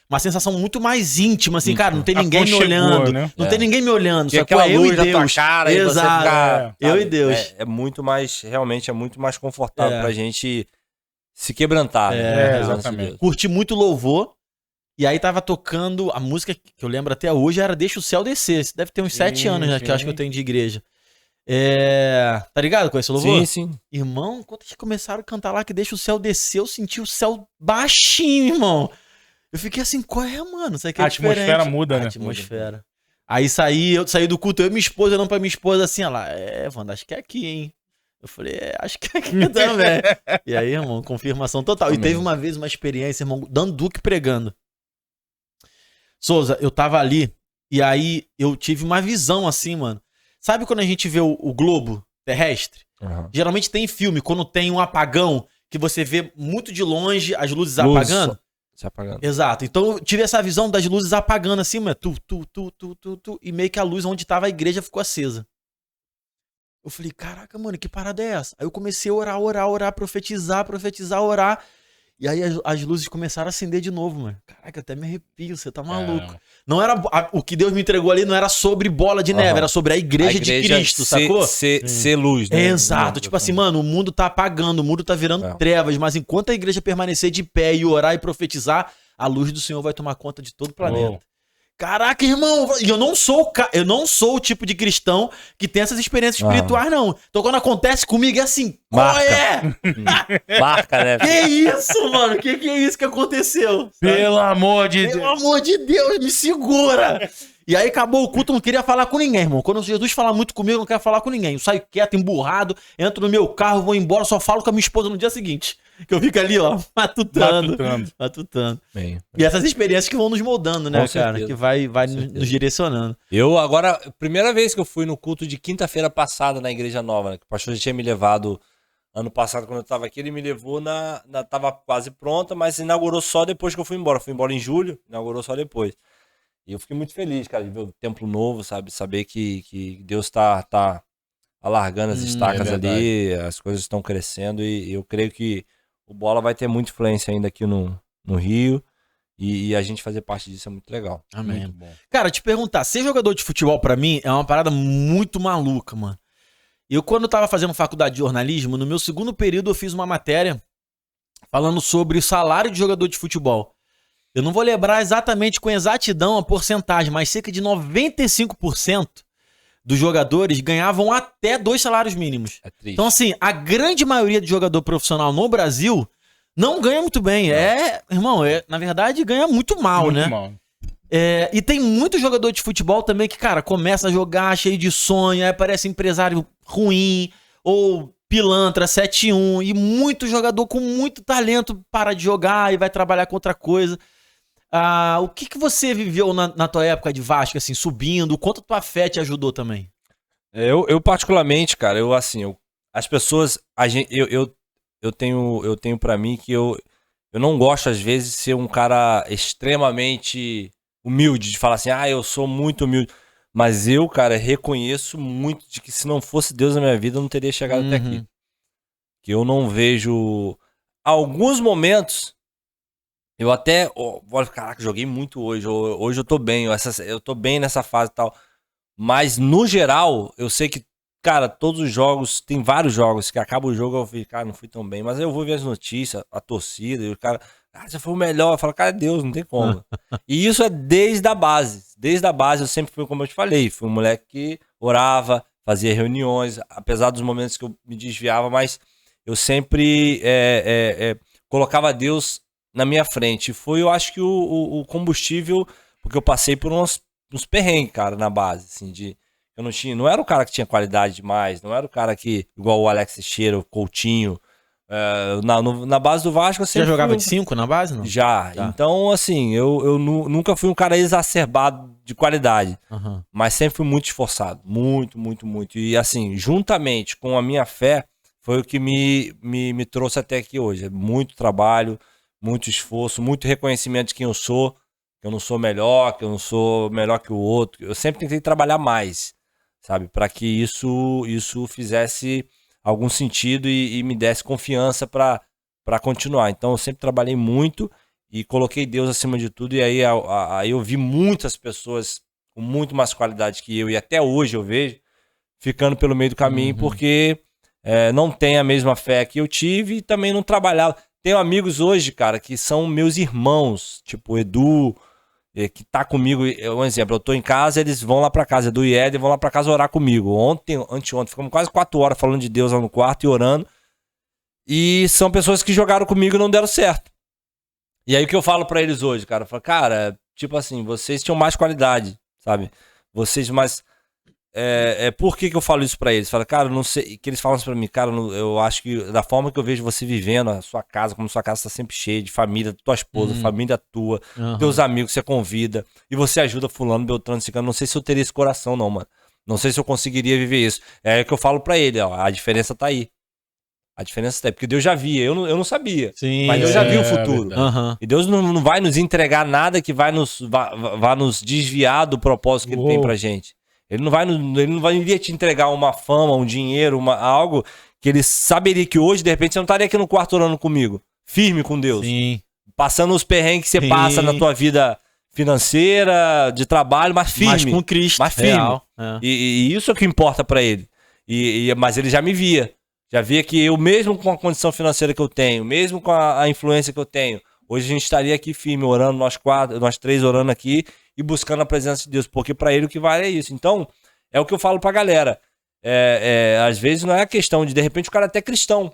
uma sensação muito mais íntima, assim, cara, não tem ninguém me olhando, né? Não tem ninguém me olhando, só que eu e Deus. Tua cara, exato, eu e Deus. É muito mais, realmente é muito mais confortável pra gente se quebrantar. Exatamente. Curti muito louvor, e aí tava tocando a música que eu lembro até hoje, era Deixa o Céu Descer, deve ter uns 7 anos, né, que eu acho que eu tenho de igreja. Tá ligado com esse louvor? Sim. Irmão, quando eles começaram a cantar lá que Deixa o Céu Descer, eu senti o céu baixinho, irmão. Eu fiquei assim, qual é, mano? Isso aqui é diferente. A atmosfera muda, né? A atmosfera. Aí eu saí do culto, eu e minha esposa, olhando pra minha esposa assim, ela, Wanda, acho que é aqui, hein? Eu falei, acho que é aqui também. E aí, irmão, confirmação total. E teve uma vez uma experiência, irmão, Dan Duque pregando. Souza, eu tava ali, e aí eu tive uma visão assim, mano. Sabe quando a gente vê o globo terrestre? Geralmente tem filme, quando tem um apagão, que você vê muito de longe as luzes apagando. Se apagando. Exato. Então eu tive essa visão das luzes apagando assim, mano. E meio que a luz onde tava a igreja ficou acesa. Eu falei, caraca, mano, que parada é essa? Aí eu comecei a orar, profetizar, orar. E aí as luzes começaram a acender de novo, mano. Caraca, até me arrepio, você tá maluco. Não era o que Deus me entregou ali não era sobre bola de neve, era sobre a igreja de Cristo, sacou? Ser luz, né? Exato. Tipo assim, mano, o mundo tá apagando, o mundo tá virando trevas, mas enquanto a igreja permanecer de pé e orar e profetizar, a luz do Senhor vai tomar conta de todo o planeta. Caraca, irmão, e eu não sou o tipo de cristão que tem essas experiências espirituais, não. Então quando acontece comigo é assim, qual é? Marca, né? Que isso, mano? Que é isso que aconteceu? Pelo amor de Deus. Pelo amor de Deus, me segura! E aí acabou o culto, eu não queria falar com ninguém, irmão. Quando Jesus fala muito comigo, eu não quero falar com ninguém. Eu saio quieto, emburrado, entro no meu carro, vou embora, só falo com a minha esposa no dia seguinte. Que eu fico ali, ó, matutando. Bem, E essas experiências que vão nos moldando, né, com cara? certeza. Que vai nos direcionando. Eu agora, primeira vez que eu fui no culto de quinta-feira passada na Igreja Nova, né? Que o pastor já tinha me levado ano passado, quando eu tava aqui, ele me levou tava quase pronta, mas inaugurou só depois que eu fui embora. Fui embora em julho, inaugurou só depois. E eu fiquei muito feliz, cara, de ver o templo novo, sabe? Saber que Deus tá alargando as estacas ali, as coisas estão crescendo e eu creio que o Bola vai ter muita influência ainda aqui no Rio e a gente fazer parte disso é muito legal. Amém. Muito bom. Cara, te perguntar, ser jogador de futebol pra mim é uma parada muito maluca, mano. Eu, quando eu tava fazendo faculdade de jornalismo, no meu segundo período eu fiz uma matéria falando sobre o salário de jogador de futebol. Eu não vou lembrar exatamente com exatidão a porcentagem, mas cerca de 95% dos jogadores ganhavam até 2 salários mínimos. É triste. Então, assim, a grande maioria de jogador profissional no Brasil não ganha muito bem. Irmão, na verdade, ganha muito mal, Muito né? mal. E tem muito jogador de futebol também que, cara, começa a jogar cheio de sonho, aí parece empresário ruim, ou pilantra, 7-1, e muito jogador com muito talento para de jogar e vai trabalhar com outra coisa. O que você viveu na tua época de Vasco, assim, subindo? O quanto a tua fé te ajudou também? Eu particularmente, cara, as pessoas, eu tenho para mim que eu não gosto às vezes de ser um cara extremamente humilde, de falar assim, eu sou muito humilde, mas eu, cara, reconheço muito de que se não fosse Deus na minha vida, eu não teria chegado até aqui. Que eu não vejo alguns momentos. Eu até, caraca, joguei muito hoje eu tô bem, eu tô bem nessa fase e tal. Mas, no geral, eu sei que, cara, todos os jogos, tem vários jogos que acaba o jogo, eu fico, cara, não fui tão bem. Mas aí eu vou ver as notícias, a torcida, e o cara, você foi o melhor. Eu falo, cara, Deus, não tem como. E isso é desde a base. Desde a base eu sempre fui, como eu te falei, fui um moleque que orava, fazia reuniões, apesar dos momentos que eu me desviava, mas eu sempre colocava Deus na minha frente. Foi, eu acho que o combustível, porque eu passei por uns perrengues, cara, na base, assim, eu não era o cara que tinha qualidade demais, não era o cara que, igual o Alex Teixeira, o Coutinho, na base do Vasco eu sempre já jogava de 5 na base, não? Já, Tá. Então, assim, eu nunca fui um cara exacerbado de qualidade, mas sempre fui muito esforçado, muito, muito, muito, e assim, juntamente com a minha fé, foi o que me trouxe até aqui hoje, muito trabalho, muito esforço, muito reconhecimento de quem eu sou, que eu não sou melhor, que eu não sou melhor que o outro. Eu sempre tentei trabalhar mais, sabe? Para que isso fizesse algum sentido e me desse confiança para continuar. Então eu sempre trabalhei muito e coloquei Deus acima de tudo. E aí eu vi muitas pessoas com muito mais qualidade que eu, e até hoje eu vejo, ficando pelo meio do caminho, porque não tem a mesma fé que eu tive e também não trabalhava. Tenho amigos hoje, cara, que são meus irmãos, tipo o Edu, que tá comigo. Um exemplo, eu tô em casa, eles vão lá pra casa, Edu e Éder vão lá pra casa orar comigo. Anteontem, ficamos quase 4 horas falando de Deus lá no quarto e orando. E são pessoas que jogaram comigo e não deram certo. E aí o que eu falo pra eles hoje, cara? Eu falo, cara, tipo assim, vocês tinham mais qualidade, sabe? Vocês mais... por que eu falo isso pra eles? Fala, cara, não sei, que eles falam isso pra mim, cara, eu acho que da forma que eu vejo você vivendo a sua casa, como sua casa tá sempre cheia de família, tua esposa, família tua, teus amigos, você convida, e você ajuda fulano, beltrano, ciclano, não sei se eu teria esse coração não, mano, não sei se eu conseguiria viver isso. É o que eu falo pra ele, ó, a diferença tá aí. A diferença tá aí, porque Deus já via, eu não sabia, Sim, mas Deus já viu o futuro. E Deus não vai nos entregar nada que vai nos desviar do propósito que Ele tem pra gente. Ele não vai te entregar uma fama, um dinheiro, algo que ele saberia que hoje, de repente, você não estaria aqui no quarto orando comigo, firme com Deus. Sim. Passando os perrengues que você passa na tua vida financeira, de trabalho, mas firme. Mas com Cristo. Mas firme. Real. E isso é o que importa pra ele. Mas ele já me via. Já via que eu, mesmo com a condição financeira que eu tenho, mesmo com a influência que eu tenho, hoje a gente estaria aqui firme, orando, nós três orando aqui e buscando a presença de Deus, porque para ele o que vale é isso. Então, é o que eu falo pra galera. Às vezes não é a questão de repente o cara é até cristão.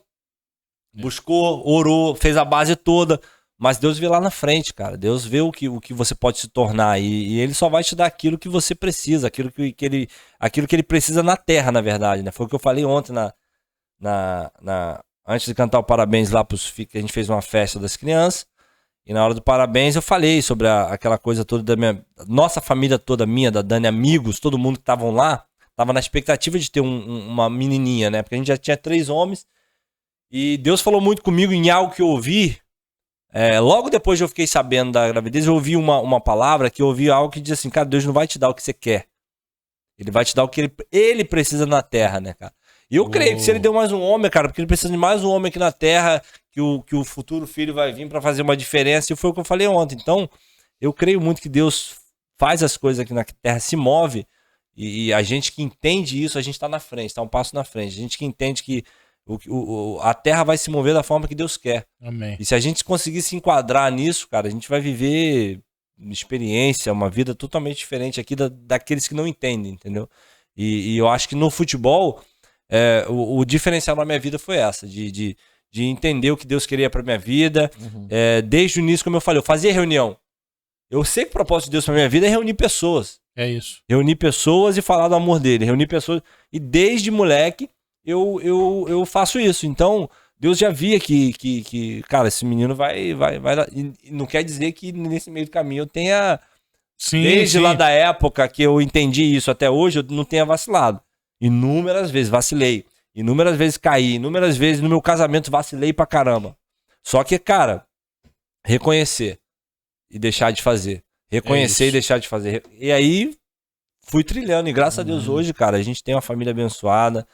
Buscou, orou, fez a base toda, mas Deus vê lá na frente, cara. Deus vê o que você pode se tornar e ele só vai te dar aquilo que você precisa, aquilo que ele precisa na terra, na verdade, né? Foi o que eu falei ontem antes de cantar o parabéns lá pros filhos, que a gente fez uma festa das crianças. E na hora do parabéns eu falei sobre aquela coisa toda da nossa família toda, minha, da Dani, amigos, todo mundo que estavam lá, tava na expectativa de ter uma menininha, né? Porque a gente já tinha 3 homens. E Deus falou muito comigo em algo que eu ouvi. Logo depois de eu fiquei sabendo da gravidez, eu ouvi uma palavra que eu ouvi algo que diz assim, cara, Deus não vai te dar o que você quer. Ele vai te dar o que ele precisa na terra, né, cara? E eu creio que se ele deu mais um homem, cara, porque ele precisa de mais um homem aqui na terra, que o futuro filho vai vir pra fazer uma diferença, e foi o que eu falei ontem. Então, eu creio muito que Deus faz as coisas aqui na terra, se move, e a gente que entende isso, a gente tá na frente, tá um passo na frente. A gente que entende que a terra vai se mover da forma que Deus quer. Amém. E se a gente conseguir se enquadrar nisso, cara, a gente vai viver experiência, uma vida totalmente diferente aqui daqueles que não entendem, entendeu? E eu acho que no futebol, o diferencial na minha vida foi essa, de entender o que Deus queria pra minha vida. Desde o início, como eu falei, eu fazia reunião. Eu sei que o propósito de Deus pra minha vida é reunir pessoas. É isso. Reunir pessoas e falar do amor dele. Reunir pessoas. E desde moleque, eu faço isso. Então, Deus já via que cara, esse menino vai. E não quer dizer que nesse meio do caminho eu tenha. Desde lá da época que eu entendi isso até hoje, eu não tenha vacilado. Inúmeras vezes vacilei. Inúmeras vezes caí. Inúmeras vezes no meu casamento vacilei pra caramba. Só que, cara, reconhecer e deixar de fazer. Reconhecer e deixar de fazer. E aí, fui trilhando. E graças a Deus hoje, cara, a gente tem uma família abençoada.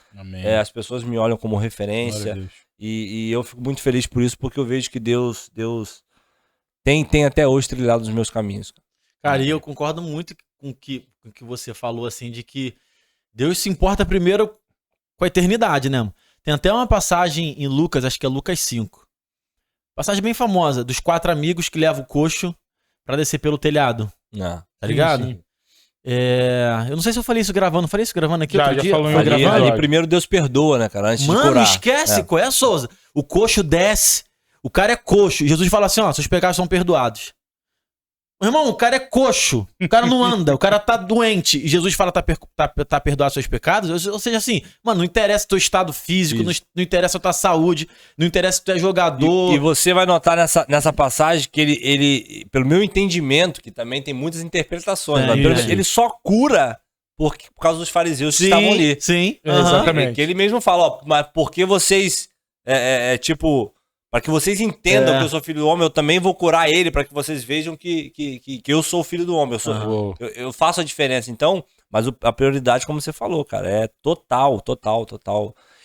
As pessoas me olham como referência. E eu fico muito feliz por isso, porque eu vejo que Deus tem até hoje trilhado os meus caminhos. Cara, e eu concordo muito com o que você falou, assim, de que Deus se importa primeiro com a eternidade, né? Tem até uma passagem em Lucas, acho que é Lucas 5. Passagem bem famosa, dos 4 amigos que levam o coxo pra descer pelo telhado. Tá ligado? Sim. Eu não sei se eu falei isso gravando. Falei isso gravando aqui outro dia? Falou em Foi outro gravando? Ali primeiro Deus perdoa, né, cara? Antes de Mano, curar. esquece, qual é, Souza? O coxo desce, o cara é coxo. Jesus fala assim, ó, seus pecados são perdoados. Meu irmão, o cara é coxo, o cara não anda, o cara tá doente. E Jesus fala, tá perdoado seus pecados? Ou seja, assim, mano, não interessa o teu estado físico, não interessa a tua saúde, não interessa se tu é jogador. E você vai notar nessa passagem que ele, pelo meu entendimento, que também tem muitas interpretações, mas ele só cura por causa dos fariseus que estavam ali. Sim, exatamente. Que ele mesmo fala, ó, mas porque vocês, tipo... Para que vocês entendam que eu sou filho do homem, eu também vou curar ele, para que vocês vejam que eu sou o filho do homem. Eu faço a diferença. Então, mas a prioridade, como você falou, cara, é total.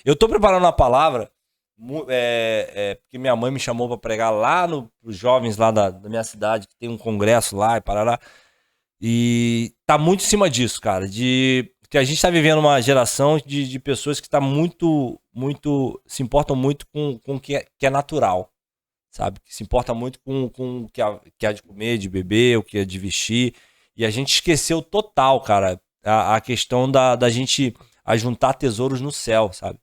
Eu tô preparando uma palavra, porque minha mãe me chamou para pregar lá pros jovens lá da minha cidade, que tem um congresso lá e parará. E tá muito em cima disso, cara, que a gente tá vivendo uma geração de pessoas que tá se importam muito com o que é natural, sabe? Que se importa muito com o que há de comer, de beber, o que é de vestir. E a gente esqueceu total, cara, a questão da gente ajuntar tesouros no céu, sabe?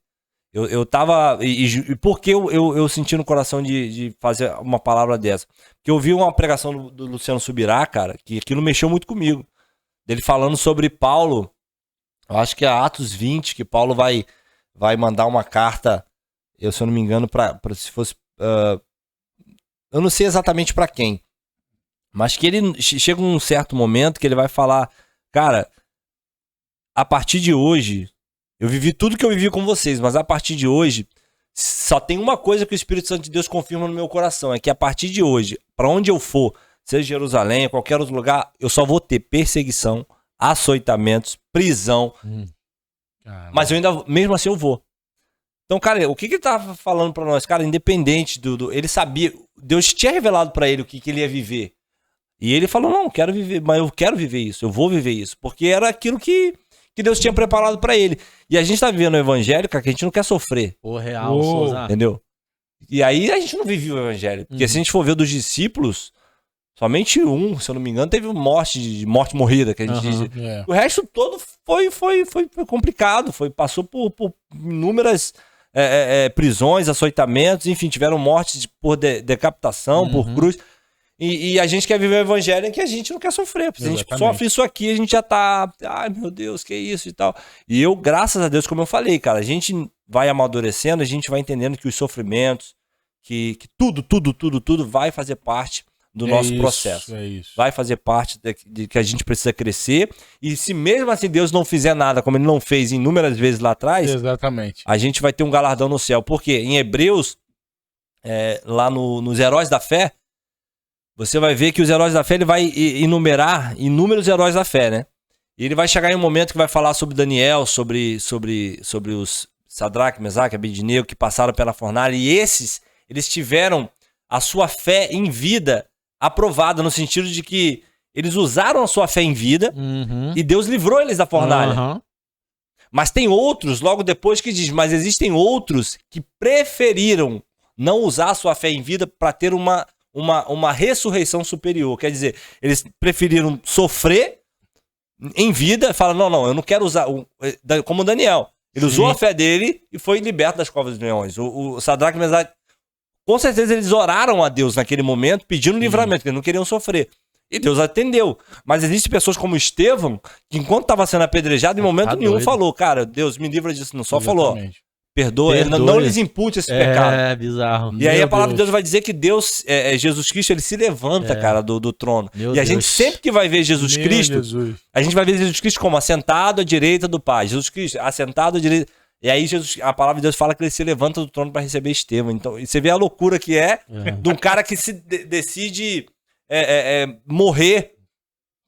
Eu tava... E por que eu senti no coração de fazer uma palavra dessa? Porque eu vi uma pregação do Luciano Subirá, cara, que aquilo mexeu muito comigo. Dele falando sobre Paulo... Eu acho que é Atos 20, que Paulo vai mandar uma carta, se eu não me engano, se fosse... eu não sei exatamente para quem, mas que ele chega um certo momento que ele vai falar, cara, a partir de hoje, eu vivi tudo que eu vivi com vocês, mas a partir de hoje, só tem uma coisa que o Espírito Santo de Deus confirma no meu coração, é que a partir de hoje, para onde eu for, seja Jerusalém, qualquer outro lugar, eu só vou ter perseguição, açoitamentos, prisão. Mas eu ainda, mesmo assim, eu vou. Então, cara, o que ele tava falando pra nós? Cara, independente ele sabia, Deus tinha revelado pra ele o que ele ia viver. E ele falou, não, quero viver, mas eu quero viver isso, eu vou viver isso. Porque era aquilo que Deus tinha preparado pra ele. E a gente tá vivendo o evangelho, cara, que a gente não quer sofrer. Real, Souza. Entendeu? E aí a gente não vivia o evangelho. Porque se a gente for ver dos discípulos, somente um, se eu não me engano, teve morte morrida, que a gente diz. O resto todo foi complicado, passou por inúmeras prisões, açoitamentos, enfim, tiveram mortes por decapitação, por cruz. E a gente quer viver o evangelho em que a gente não quer sofrer. Se a gente sofre isso aqui, a gente já tá... Ai, meu Deus, que isso e tal. E eu, graças a Deus, como eu falei, cara, a gente vai amadurecendo, a gente vai entendendo que os sofrimentos, que tudo vai fazer parte do nosso processo. Vai fazer parte de que a gente precisa crescer. E se mesmo assim Deus não fizer nada, como ele não fez inúmeras vezes lá atrás, a gente vai ter um galardão no céu. Porque em Hebreus, lá nos heróis da fé, você vai ver que os heróis da fé, ele vai enumerar inúmeros heróis da fé, né? E ele vai chegar em um momento que vai falar sobre Daniel, sobre os Sadraque, Mesaque, Abednego, que passaram pela fornalha. E eles tiveram a sua fé em vida aprovada, no sentido de que eles usaram a sua fé em vida e Deus livrou eles da fornalha. Mas tem outros, logo depois, que diz, mas existem outros que preferiram não usar a sua fé em vida para ter uma ressurreição superior. Quer dizer, eles preferiram sofrer em vida, falam, não, eu não quero usar, como Daniel. Ele usou a fé dele e foi liberto das covas dos leões. O Sadraque, Mesaque, com certeza eles oraram a Deus naquele momento, pedindo livramento, porque eles não queriam sofrer. E Deus atendeu. Mas existem pessoas como Estevão, que enquanto estava sendo apedrejado, em momento nenhum falou, cara, Deus me livra disso. Não só falou, perdoa, não lhes impute esse pecado. É bizarro. E aí a palavra de Deus vai dizer que Deus, Jesus Cristo, ele se levanta, cara, do trono. E a gente sempre que vai ver Jesus Cristo, a gente vai ver Jesus Cristo como assentado à direita do Pai. Jesus Cristo assentado à direita. E aí a palavra de Deus fala que ele se levanta do trono para receber Estevão. Então, e você vê a loucura que de um cara que se decide morrer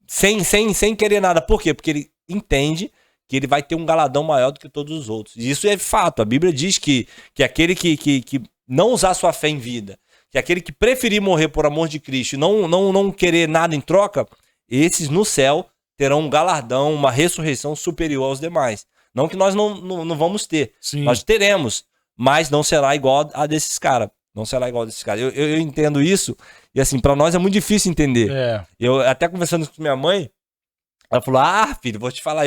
sem querer nada. Por quê? Porque ele entende que ele vai ter um galardão maior do que todos os outros. E isso é fato. A Bíblia diz que aquele que não usar sua fé em vida, que aquele que preferir morrer por amor de Cristo e não querer nada em troca, esses no céu terão um galardão, uma ressurreição superior aos demais. Não que nós não vamos ter. Sim. Nós teremos, mas não será igual a desses caras. Não será igual a desses caras. Eu entendo isso, e assim, pra nós é muito difícil entender. Eu até conversando com minha mãe, ela falou, filho, vou te falar,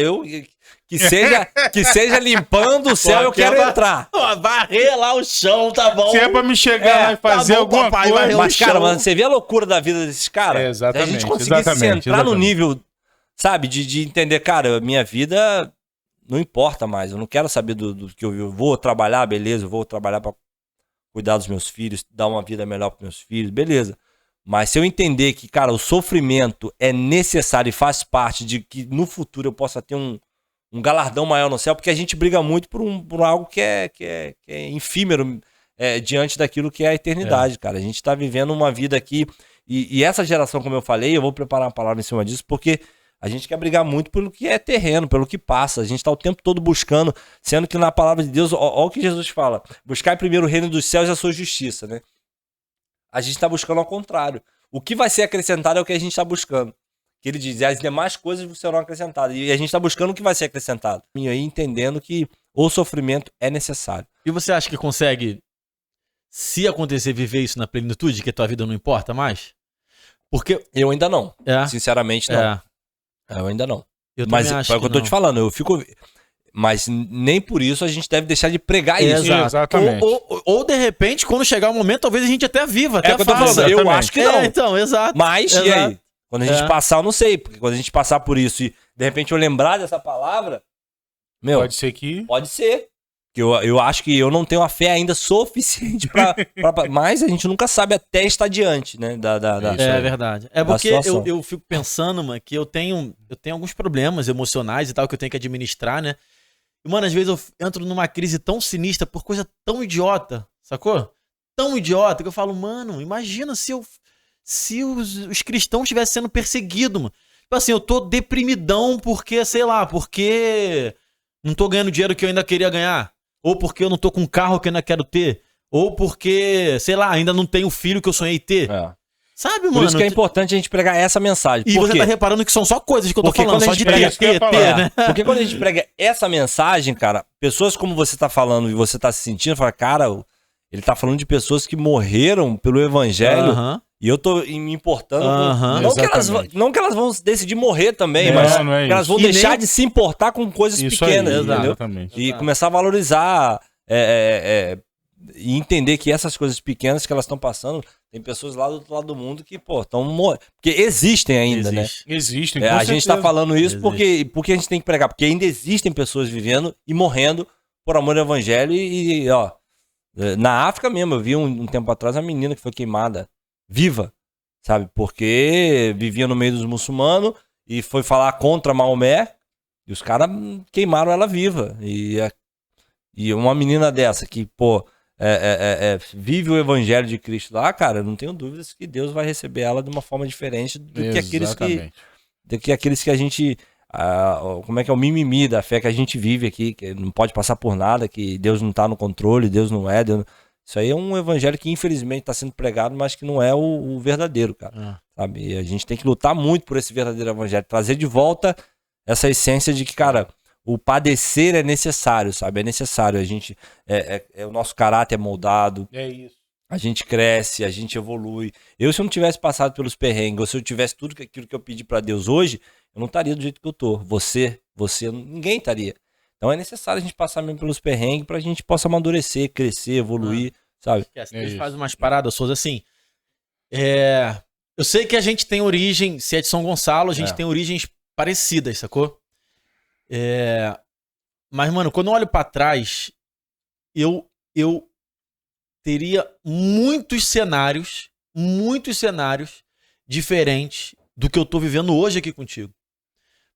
que seja limpando o céu, eu quero entrar. Varrer lá o chão, tá bom. Se é pra me chegar lá e fazer alguma coisa. Mas, cara, você vê a loucura da vida desses caras? Exatamente. A gente conseguisse entrar no nível, sabe, de entender, cara, minha vida não importa mais, eu não quero saber do que eu vivo. Eu vou trabalhar, beleza, eu vou trabalhar pra cuidar dos meus filhos, dar uma vida melhor pros meus filhos, beleza. Mas se eu entender que, cara, o sofrimento é necessário e faz parte de que no futuro eu possa ter um galardão maior no céu, porque a gente briga muito por algo que é efímero diante daquilo que é a eternidade, cara. A gente tá vivendo uma vida aqui, e essa geração, como eu falei, eu vou preparar uma palavra em cima disso, porque a gente quer brigar muito pelo que é terreno, pelo que passa. A gente tá o tempo todo buscando, sendo que na palavra de Deus, olha o que Jesus fala, buscar primeiro o reino dos céus e a sua justiça, né? A gente está buscando ao contrário. O que vai ser acrescentado é o que a gente está buscando. Que ele diz, as demais coisas serão acrescentadas. E a gente está buscando o que vai ser acrescentado. E aí entendendo que o sofrimento é necessário. E você acha que consegue, se acontecer, viver isso na plenitude, que a tua vida não importa mais? Porque eu ainda não. Sinceramente, não. Eu ainda não. Mas é o que eu tô te falando. Eu fico... Mas nem por isso a gente deve deixar de pregar isso. Exatamente. Ou de repente, quando chegar o momento, talvez a gente até viva, até faça. Eu acho que não. Então, exato. Mas, e aí? Quando a gente passar, eu não sei. Porque quando a gente passar por isso e de repente eu lembrar dessa palavra, pode ser que... Pode ser. Eu acho que eu não tenho a fé ainda suficiente pra mas a gente nunca sabe até estar diante, né? É verdade. É porque eu fico pensando, mano, que eu tenho alguns problemas emocionais e tal que eu tenho que administrar, né? E, mano, às vezes eu entro numa crise tão sinistra por coisa tão idiota, sacou? Tão idiota que eu falo, mano, imagina se os cristãos estivessem sendo perseguidos, mano. Tipo assim, eu tô deprimidão porque, sei lá, porque não tô ganhando dinheiro que eu ainda queria ganhar. Ou porque eu não tô com um carro que eu ainda quero ter. Ou porque, sei lá, ainda não tenho o filho que eu sonhei ter. Sabe, mano? Por isso que é importante a gente pregar essa mensagem. E você tá reparando que são só coisas que eu tô falando, só de ter, né? Porque quando a gente prega essa mensagem, cara, pessoas como você tá falando e você tá se sentindo, fala, cara, Ele tá falando de pessoas que morreram pelo evangelho. Aham. E eu tô me importando. Aham. Não que elas vão decidir morrer também, Não, mas não é que elas isso. vão E deixar nem- de se importar com coisas Isso pequenas, aí, entendeu? exatamente. E Exato. começar a valorizar e entender que essas coisas pequenas que elas estão passando, tem pessoas lá do outro lado do mundo que, pô, estão morrendo. Porque existem ainda, né? Existe. Existem, A gente tá falando isso Existe. porque a gente tem que pregar, porque ainda existem pessoas vivendo e morrendo por amor ao evangelho ó, na África mesmo, eu vi um tempo atrás uma menina que foi queimada viva, sabe? Porque vivia no meio dos muçulmanos e foi falar contra Maomé e os caras queimaram ela viva. E uma menina dessa que, pô, vive o evangelho de Cristo lá, cara, eu não tenho dúvidas que Deus vai receber ela de uma forma diferente do que aqueles que a gente... como é que é o mimimi da fé que a gente vive aqui, que não pode passar por nada, que Deus não tá no controle, Deus não é. Isso aí é um evangelho que infelizmente está sendo pregado, mas que não é o verdadeiro, cara. Sabe? E a gente tem que lutar muito por esse verdadeiro evangelho, trazer de volta essa essência de que, cara, o padecer é necessário, sabe? É necessário. A gente, o nosso caráter é moldado. É isso. A gente cresce, a gente evolui. Se eu não tivesse passado pelos perrengues, ou se eu tivesse tudo aquilo que eu pedi para Deus hoje, eu não estaria do jeito que eu tô. Você, ninguém estaria. Então é necessário a gente passar mesmo pelos perrengues pra gente possa amadurecer, crescer, evoluir, sabe? Deus faz umas paradas, Souza, assim. Eu sei que a gente tem origem, se é de São Gonçalo, a gente tem origens parecidas, sacou? Mas, mano, quando eu olho pra trás, eu teria muitos cenários diferentes do que eu tô vivendo hoje aqui contigo.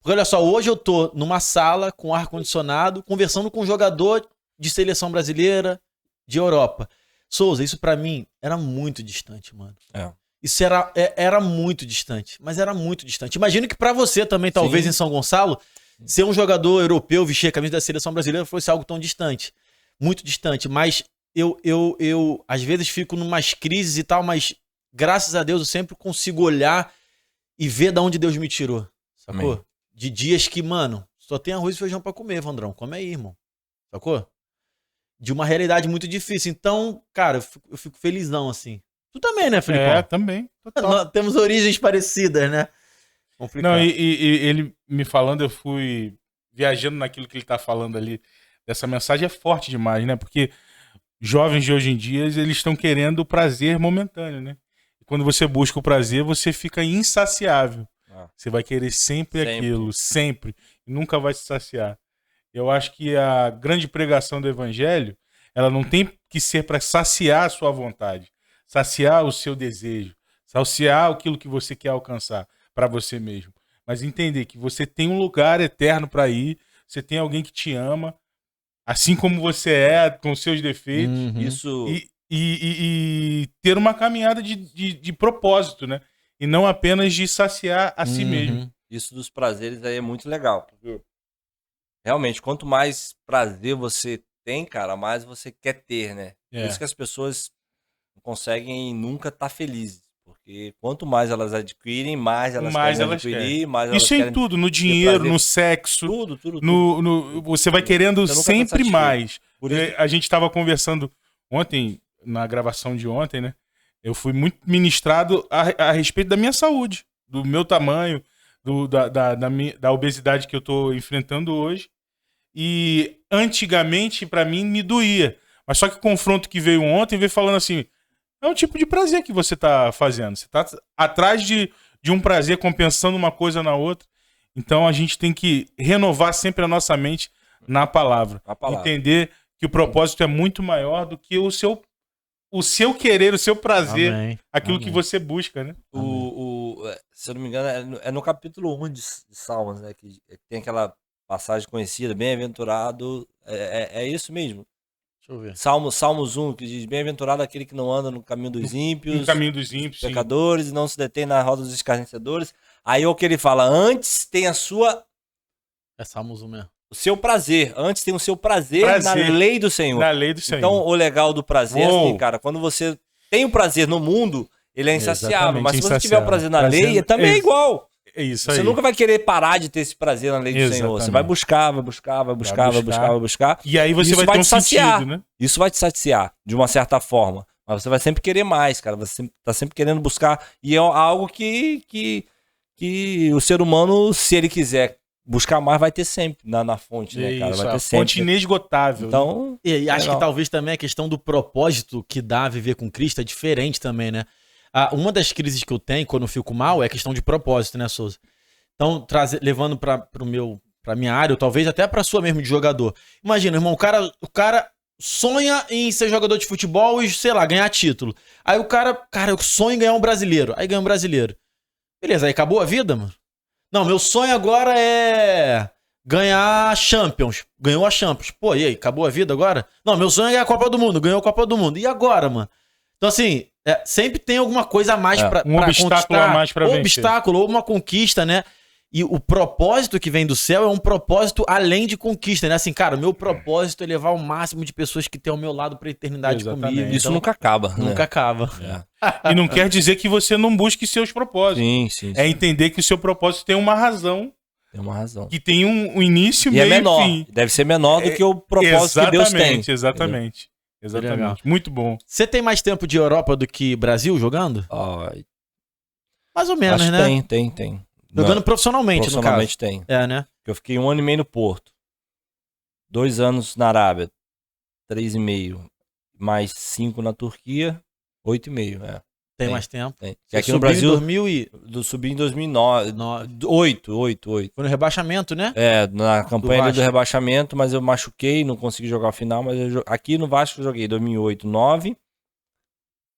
Porque olha só, hoje eu tô numa sala com ar-condicionado, conversando com um jogador de seleção brasileira, de Europa. Souza, isso pra mim era muito distante, mano. Isso era muito distante, mas era muito distante. Imagino que pra você também, talvez, Sim. em São Gonçalo, ser um jogador europeu, vestir a camisa da seleção brasileira fosse algo tão distante. Muito distante, mas eu às vezes fico numas crises e tal, mas graças a Deus eu sempre consigo olhar e ver de onde Deus me tirou, sacou? Amém. De dias que, mano, só tem arroz e feijão pra comer, Vandrão. Come aí, irmão. Sacou? De uma realidade muito difícil. Então, cara, eu fico felizão, assim. Tu também, né, Felipão? Também. Total. Nós temos origens parecidas, né? Complicado. Não, e ele me falando, eu fui viajando naquilo que ele tá falando ali. Dessa mensagem é forte demais, né? Porque jovens de hoje em dia, eles estão querendo o prazer momentâneo, né? E quando você busca o prazer, você fica insaciável. Você vai querer sempre aquilo, sempre. E nunca vai se saciar. Eu acho que a grande pregação do evangelho, ela não tem que ser para saciar a sua vontade, saciar o seu desejo, saciar aquilo que você quer alcançar para você mesmo. Mas entender que você tem um lugar eterno para ir, você tem alguém que te ama, assim como você é, com seus defeitos. Isso. E ter uma caminhada de propósito, né? E não apenas de saciar a si mesmo. Isso dos prazeres aí é muito legal. Realmente, quanto mais prazer você tem, cara, mais você quer ter, né? Por isso que as pessoas não conseguem nunca estar felizes. Porque quanto mais elas adquirem, mais elas querem adquirir, mais elas isso querem... em tudo, no dinheiro, no sexo. Tudo. Você vai querendo Você nunca sempre tá satisfeito. mais. Por isso... A gente estava conversando ontem, na gravação de ontem, né? Eu fui muito ministrado a respeito da minha saúde, do meu tamanho, da obesidade que eu tô enfrentando hoje. E antigamente, para mim, me doía. Mas só que o confronto que veio ontem veio falando assim, é um tipo de prazer que você tá fazendo. Você tá atrás de um prazer, compensando uma coisa na outra. Então a gente tem que renovar sempre a nossa mente na palavra. Entender que o propósito é muito maior do que o seu querer, o seu prazer, aquilo que você busca, né? Se eu não me engano, é no capítulo 1 de Salmos, né? Que tem aquela passagem conhecida, bem-aventurado, é isso mesmo. Deixa eu ver. Salmos 1, que diz, bem-aventurado aquele que não anda no caminho dos ímpios, no caminho dos ímpios, pecadores, e não se detém na roda dos escarnecedores. Aí o que ele fala, antes tem a sua... É Salmos 1 mesmo. O seu prazer. Antes tem o seu prazer na lei do Senhor. Na lei do Senhor. Então, o legal do prazer, assim, cara, quando você tem o prazer no mundo, ele é insaciável. Mas se você tiver o prazer na lei, também é igual. É isso Você aí. nunca vai querer parar de ter esse prazer na lei do Senhor. Exatamente. Você vai buscar, vai buscar, vai buscar, vai buscar, vai buscar. E aí você Isso vai vai ter um te saciar. sentido, né? Isso vai te saciar, de uma certa forma. Mas você vai sempre querer mais, cara. Você tá sempre querendo buscar. E é algo que o ser humano, se ele quiser buscar mais, vai ter sempre na fonte, né, cara? Isso, Vai ter a sempre. fonte inesgotável. Então, E acho legal. que talvez também a questão do propósito que dá a viver com Cristo é diferente também, né? Uma das crises que eu tenho quando eu fico mal é a questão de propósito, né, Souza? Então, levando pra minha área, ou talvez até pra sua mesmo de jogador. Imagina, irmão, o cara sonha em ser jogador de futebol e, sei lá, ganhar título. Aí o cara, eu sonho em ganhar um brasileiro. Aí ganha um brasileiro. Beleza, aí acabou a vida, mano? Não, meu sonho agora é ganhar a Champions. Ganhou a Champions. Pô, e aí, acabou a vida agora? Não, meu sonho é ganhar a Copa do Mundo. Ganhou a Copa do Mundo. E agora, mano? Então, assim, sempre tem alguma coisa a mais pra Um obstáculo conquistar. a mais pra Ou vencer. obstáculo, ou uma conquista, né? E o propósito que vem do céu é um propósito além de conquista, né? Assim, cara, o meu propósito é levar o máximo de pessoas que tem ao meu lado pra eternidade Exatamente. comigo. Isso Então, nunca acaba. nunca né? acaba. É. E não quer dizer que você não busque seus propósitos. Sim, sim. É sim. entender que o seu propósito tem uma razão, Tem uma razão. que tem um início, E é meio menor. e fim. Deve ser menor do que o propósito que Deus tem. Exatamente. Legal. Muito bom. Você tem mais tempo de Europa do que Brasil jogando? Ai, Mais ou menos, acho que né? tem. Jogando Não, profissionalmente, profissionalmente tem. no caso. É, né? Eu fiquei 1 ano e meio no Porto. 2 anos na Arábia. 3,5. Mais 5 na Turquia. 8,5. Tem Tem. mais tempo. Tem. Você E aqui no subiu Brasil, em 2000 e... subi em 2009. 8. Foi no rebaixamento, né? É, na campanha ali do Vasco. rebaixamento, mas eu machuquei, não consegui jogar o final, mas aqui no Vasco eu joguei 2008, 9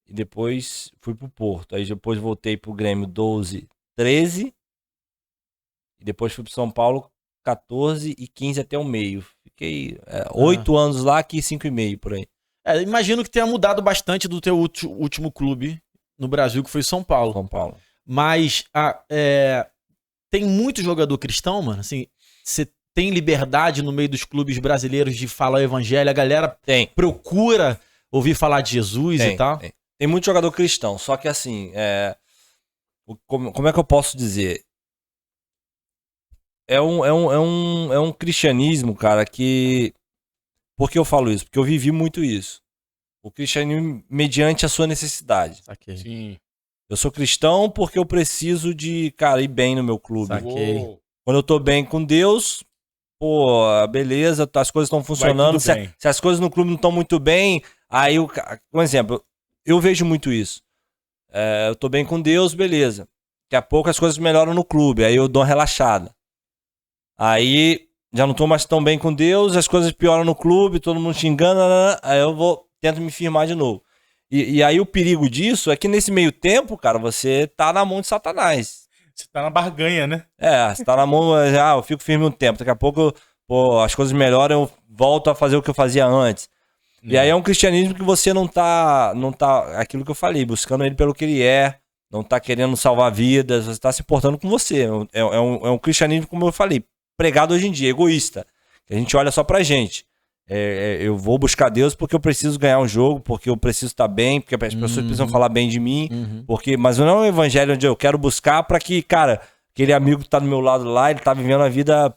e depois fui pro Porto. Aí depois voltei pro Grêmio 12, 13 e depois fui pro São Paulo 14 e 15 até o meio. Fiquei 8 anos lá, aqui 5,5 por aí. Imagino que tenha mudado bastante do teu último clube no Brasil, que foi São Paulo. São Paulo. Mas tem muito jogador cristão, mano. Assim, você tem liberdade no meio dos clubes brasileiros de falar o evangelho? A galera Tem. procura ouvir falar de Jesus e tal? Tem muito jogador cristão, só que assim, como é que eu posso dizer? É um cristianismo, cara, que... Por que eu falo isso? Porque eu vivi muito isso. O cristianismo mediante a sua necessidade. Saquei. Sim. Eu sou cristão porque eu preciso de, cara, ir bem no meu clube. Saquei. Uou. Quando eu tô bem com Deus, pô, beleza, as coisas estão funcionando. tudo bem. Se as coisas no clube não estão muito bem, aí, um exemplo, eu vejo muito isso. Eu tô bem com Deus, beleza. Daqui a pouco as coisas melhoram no clube, aí eu dou uma relaxada. Aí já não tô mais tão bem com Deus, as coisas pioram no clube, todo mundo xingando, aí eu tento me firmar de novo. E aí o perigo disso é que nesse meio tempo, cara, você tá na mão de Satanás. Você tá na barganha, né? Você tá na mão, eu fico firme um tempo, daqui a pouco, pô, as coisas melhoram, eu volto a fazer o que eu fazia antes. E aí é um cristianismo que você não tá, aquilo que eu falei, buscando ele pelo que ele é, não tá querendo salvar vidas, você tá se portando com você. É um cristianismo, como eu falei, pregado hoje em dia, egoísta. A gente olha só pra gente. Eu vou buscar Deus porque eu preciso ganhar um jogo, porque eu preciso estar bem, porque as pessoas precisam falar bem de mim, mas não é um evangelho onde eu quero buscar pra que, cara, aquele amigo que tá do meu lado lá, ele tá vivendo a vida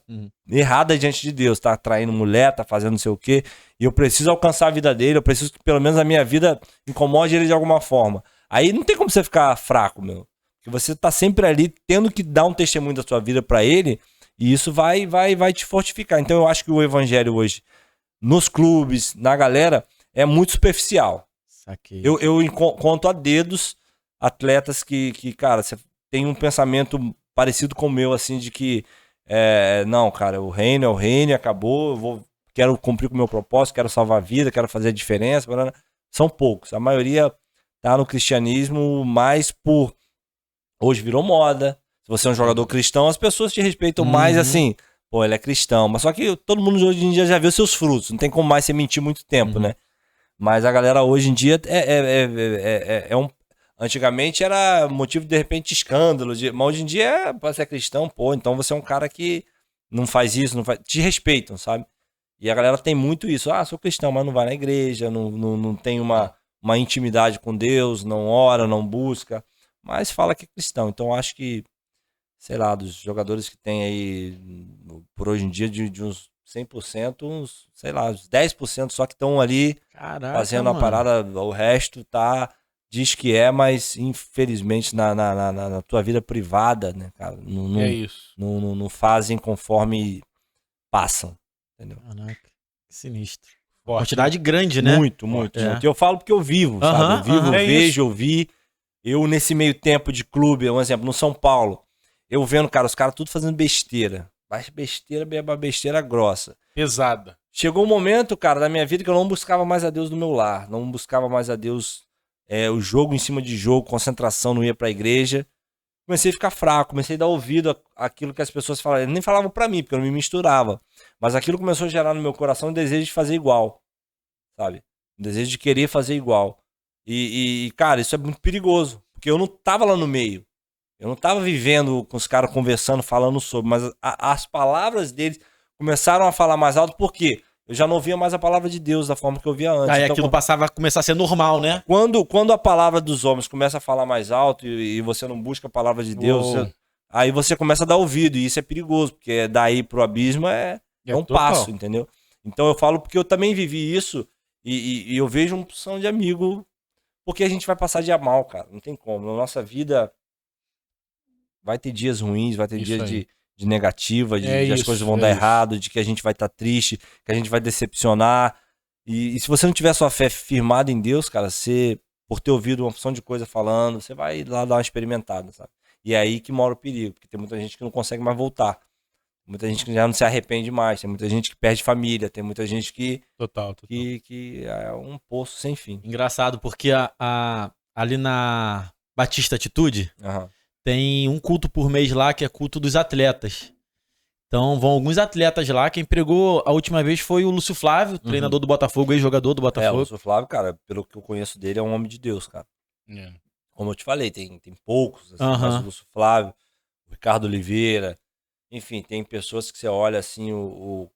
errada diante de Deus, tá traindo mulher, tá fazendo não sei o quê, e eu preciso alcançar a vida dele, eu preciso que pelo menos a minha vida incomode ele de alguma forma. Aí não tem como você ficar fraco, meu. Porque você tá sempre ali tendo que dar um testemunho da sua vida pra ele, e isso vai te fortificar. Então eu acho que o evangelho hoje, nos clubes, na galera, é muito superficial. Saquei. Eu conto a dedos atletas que, cara, você tem um pensamento parecido com o meu, assim, de que não, cara, o reino é o reino, acabou, quero cumprir com o meu propósito, quero salvar a vida, quero fazer a diferença. São poucos. A maioria tá no cristianismo mais por... Hoje virou moda. Se você é um jogador cristão, as pessoas te respeitam mais assim. Pô, ele é cristão. Mas só que todo mundo hoje em dia já viu seus frutos. Não tem como mais você mentir muito tempo, né? Mas a galera hoje em dia antigamente era motivo de repente escândalo. Mas hoje em dia, pra ser cristão, pô, então você é um cara que não faz isso, não faz... Te respeitam, sabe? E a galera tem muito isso. Sou cristão, mas não vai na igreja, não tem uma intimidade com Deus, não ora, não busca. Mas fala que é cristão. Então acho que sei lá, dos jogadores que tem aí, por hoje em dia, de uns 100%, uns, sei lá, uns 10% só que estão ali Caraca, fazendo a mano. parada, o resto diz que é, mas infelizmente na tua vida privada, né, cara, não, É isso. não fazem conforme passam, entendeu? Caraca, que sinistro. Forte, Quantidade grande, né? Muito, muito, É. muito. Eu falo porque eu vivo, sabe? Aham, Eu vivo, aham. eu É vejo, eu vi. Eu, nesse meio tempo de clube, um exemplo, no São Paulo, eu vendo, cara, os caras tudo fazendo besteira. Mas besteira grossa. Pesada. Chegou um momento, cara, da minha vida que eu não buscava mais a Deus no meu lar. Não buscava mais a Deus, o jogo em cima de jogo, concentração, não ia pra igreja. Comecei a ficar fraco, comecei a dar ouvido àquilo que as pessoas falavam. Eles nem falavam pra mim, porque eu não me misturava. Mas aquilo começou a gerar no meu coração um desejo de fazer igual, sabe? Um desejo de querer fazer igual. E, cara, isso é muito perigoso, porque eu não tava lá no meio. Eu não tava vivendo com os caras conversando, falando sobre, mas as palavras deles começaram a falar mais alto, porque eu já não ouvia mais a palavra de Deus da forma que eu via antes. Aí Então, aquilo passava a começar a ser normal, né? quando a palavra dos homens começa a falar mais alto e você não busca a palavra de Deus, Uou. aí você começa a dar ouvido, e isso é perigoso, porque daí pro abismo é um total. passo, entendeu? Então eu falo porque eu também vivi isso e eu vejo uma opção de amigo, porque a gente vai passar dia mal, cara, não tem como. Na nossa vida vai ter dias ruins, vai ter Isso dias aí. de negativa, de as Isso, coisas vão é dar isso. errado, de que a gente vai estar triste, que a gente vai decepcionar. E se você não tiver sua fé firmada em Deus, cara, você, por ter ouvido uma opção de coisa falando, você vai lá dar uma experimentada, sabe? E é aí que mora o perigo, porque tem muita gente que não consegue mais voltar. Muita gente que já não se arrepende mais, tem muita gente que perde família, tem muita gente Total. que é um poço sem fim. Engraçado, porque ali na Batista Atitude Aham. tem um culto por mês lá que é culto dos atletas. Então vão alguns atletas lá. Quem pregou a última vez foi o Lúcio Flávio, treinador do Botafogo, ex-jogador do O Botafogo. Lúcio Flávio, cara, pelo que eu conheço dele, é um homem de Deus, cara. É. Como eu te falei, tem poucos, assim, Aham. mas o Lúcio Flávio, o Ricardo Oliveira, enfim, tem pessoas que você olha assim, o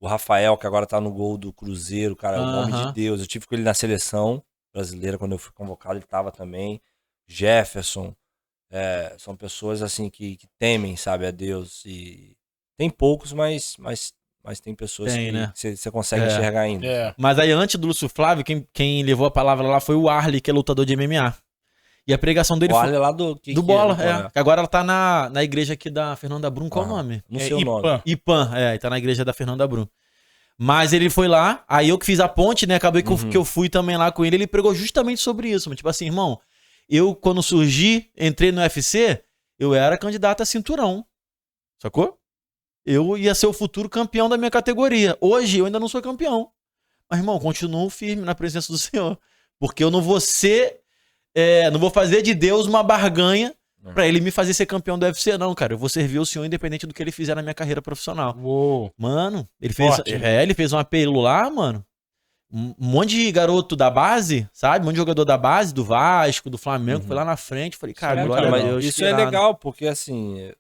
Rafael, que agora tá no gol do Cruzeiro, cara, é um homem de Aham. Deus. Eu tive com ele na seleção brasileira, quando eu fui convocado, ele tava também. Jefferson, são pessoas assim que temem, sabe, a Deus. E tem poucos, mas tem pessoas Tem, que né? você consegue enxergar ainda. É. Mas aí antes do Lúcio Flávio, quem levou a palavra lá foi o Arley, que é lutador de MMA. E a pregação dele O foi Arley lá do do Bola, é? que agora ela tá na igreja aqui da Fernanda Brum. Qual o nome? Não sei o nome. Ipan. Ipan, e tá na igreja da Fernanda Brum. Mas ele foi lá, aí eu que fiz a ponte, né? Acabei que eu fui também lá com ele. Ele pregou justamente sobre isso. Tipo assim, irmão, eu quando surgi, entrei no UFC, eu era candidato a cinturão. Sacou? Eu ia ser o futuro campeão da minha categoria. Hoje eu ainda não sou campeão. Mas, irmão, continuo firme na presença do Senhor. Porque eu não vou ser. Não vou fazer de Deus uma barganha pra ele me fazer ser campeão do UFC, não, cara. Eu vou servir o Senhor independente do que ele fizer na minha carreira profissional. Uou. Mano, ele fez, Forte. ele fez um apelo lá, mano. Um monte de garoto da base, sabe? Um monte de jogador da base, do Vasco, do Flamengo, foi lá na frente. Falei, cara, glória Mas a Deus. isso que é irado. legal, porque assim.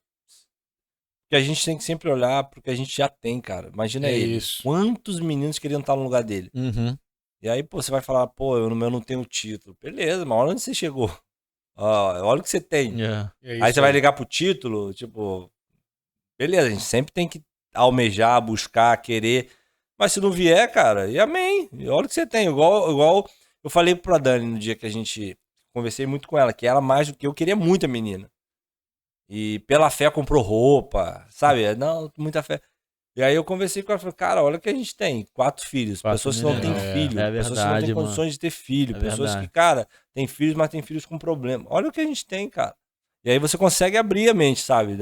Que a gente tem que sempre olhar pro que a gente já tem, cara. Imagina É ele. isso. Quantos meninos queriam estar no lugar dele? Uhum. E aí, pô, você vai falar, pô, eu não tenho título. Beleza, mas olha onde você chegou. Ó, olha o que você tem. É. É Aí isso você vai ligar pro título, tipo. Beleza, a gente sempre tem que almejar, buscar, querer. Mas se não vier, cara, e amém. E olha o que você tem. Igual eu falei pra Dani no dia que a gente. Conversei muito com ela, que ela mais do que eu queria muito a menina. E pela fé comprou roupa, sabe? Não, muita fé. E aí eu conversei com ela e falei, cara, olha o que a gente tem. 4 filhos. 4 pessoas que não têm meninos. filho. É pessoas que não verdade, têm mano. condições de ter filho. É pessoas verdade. que, cara, têm filhos, mas têm filhos com problema. Olha o que a gente tem, cara. E aí você consegue abrir a mente, sabe?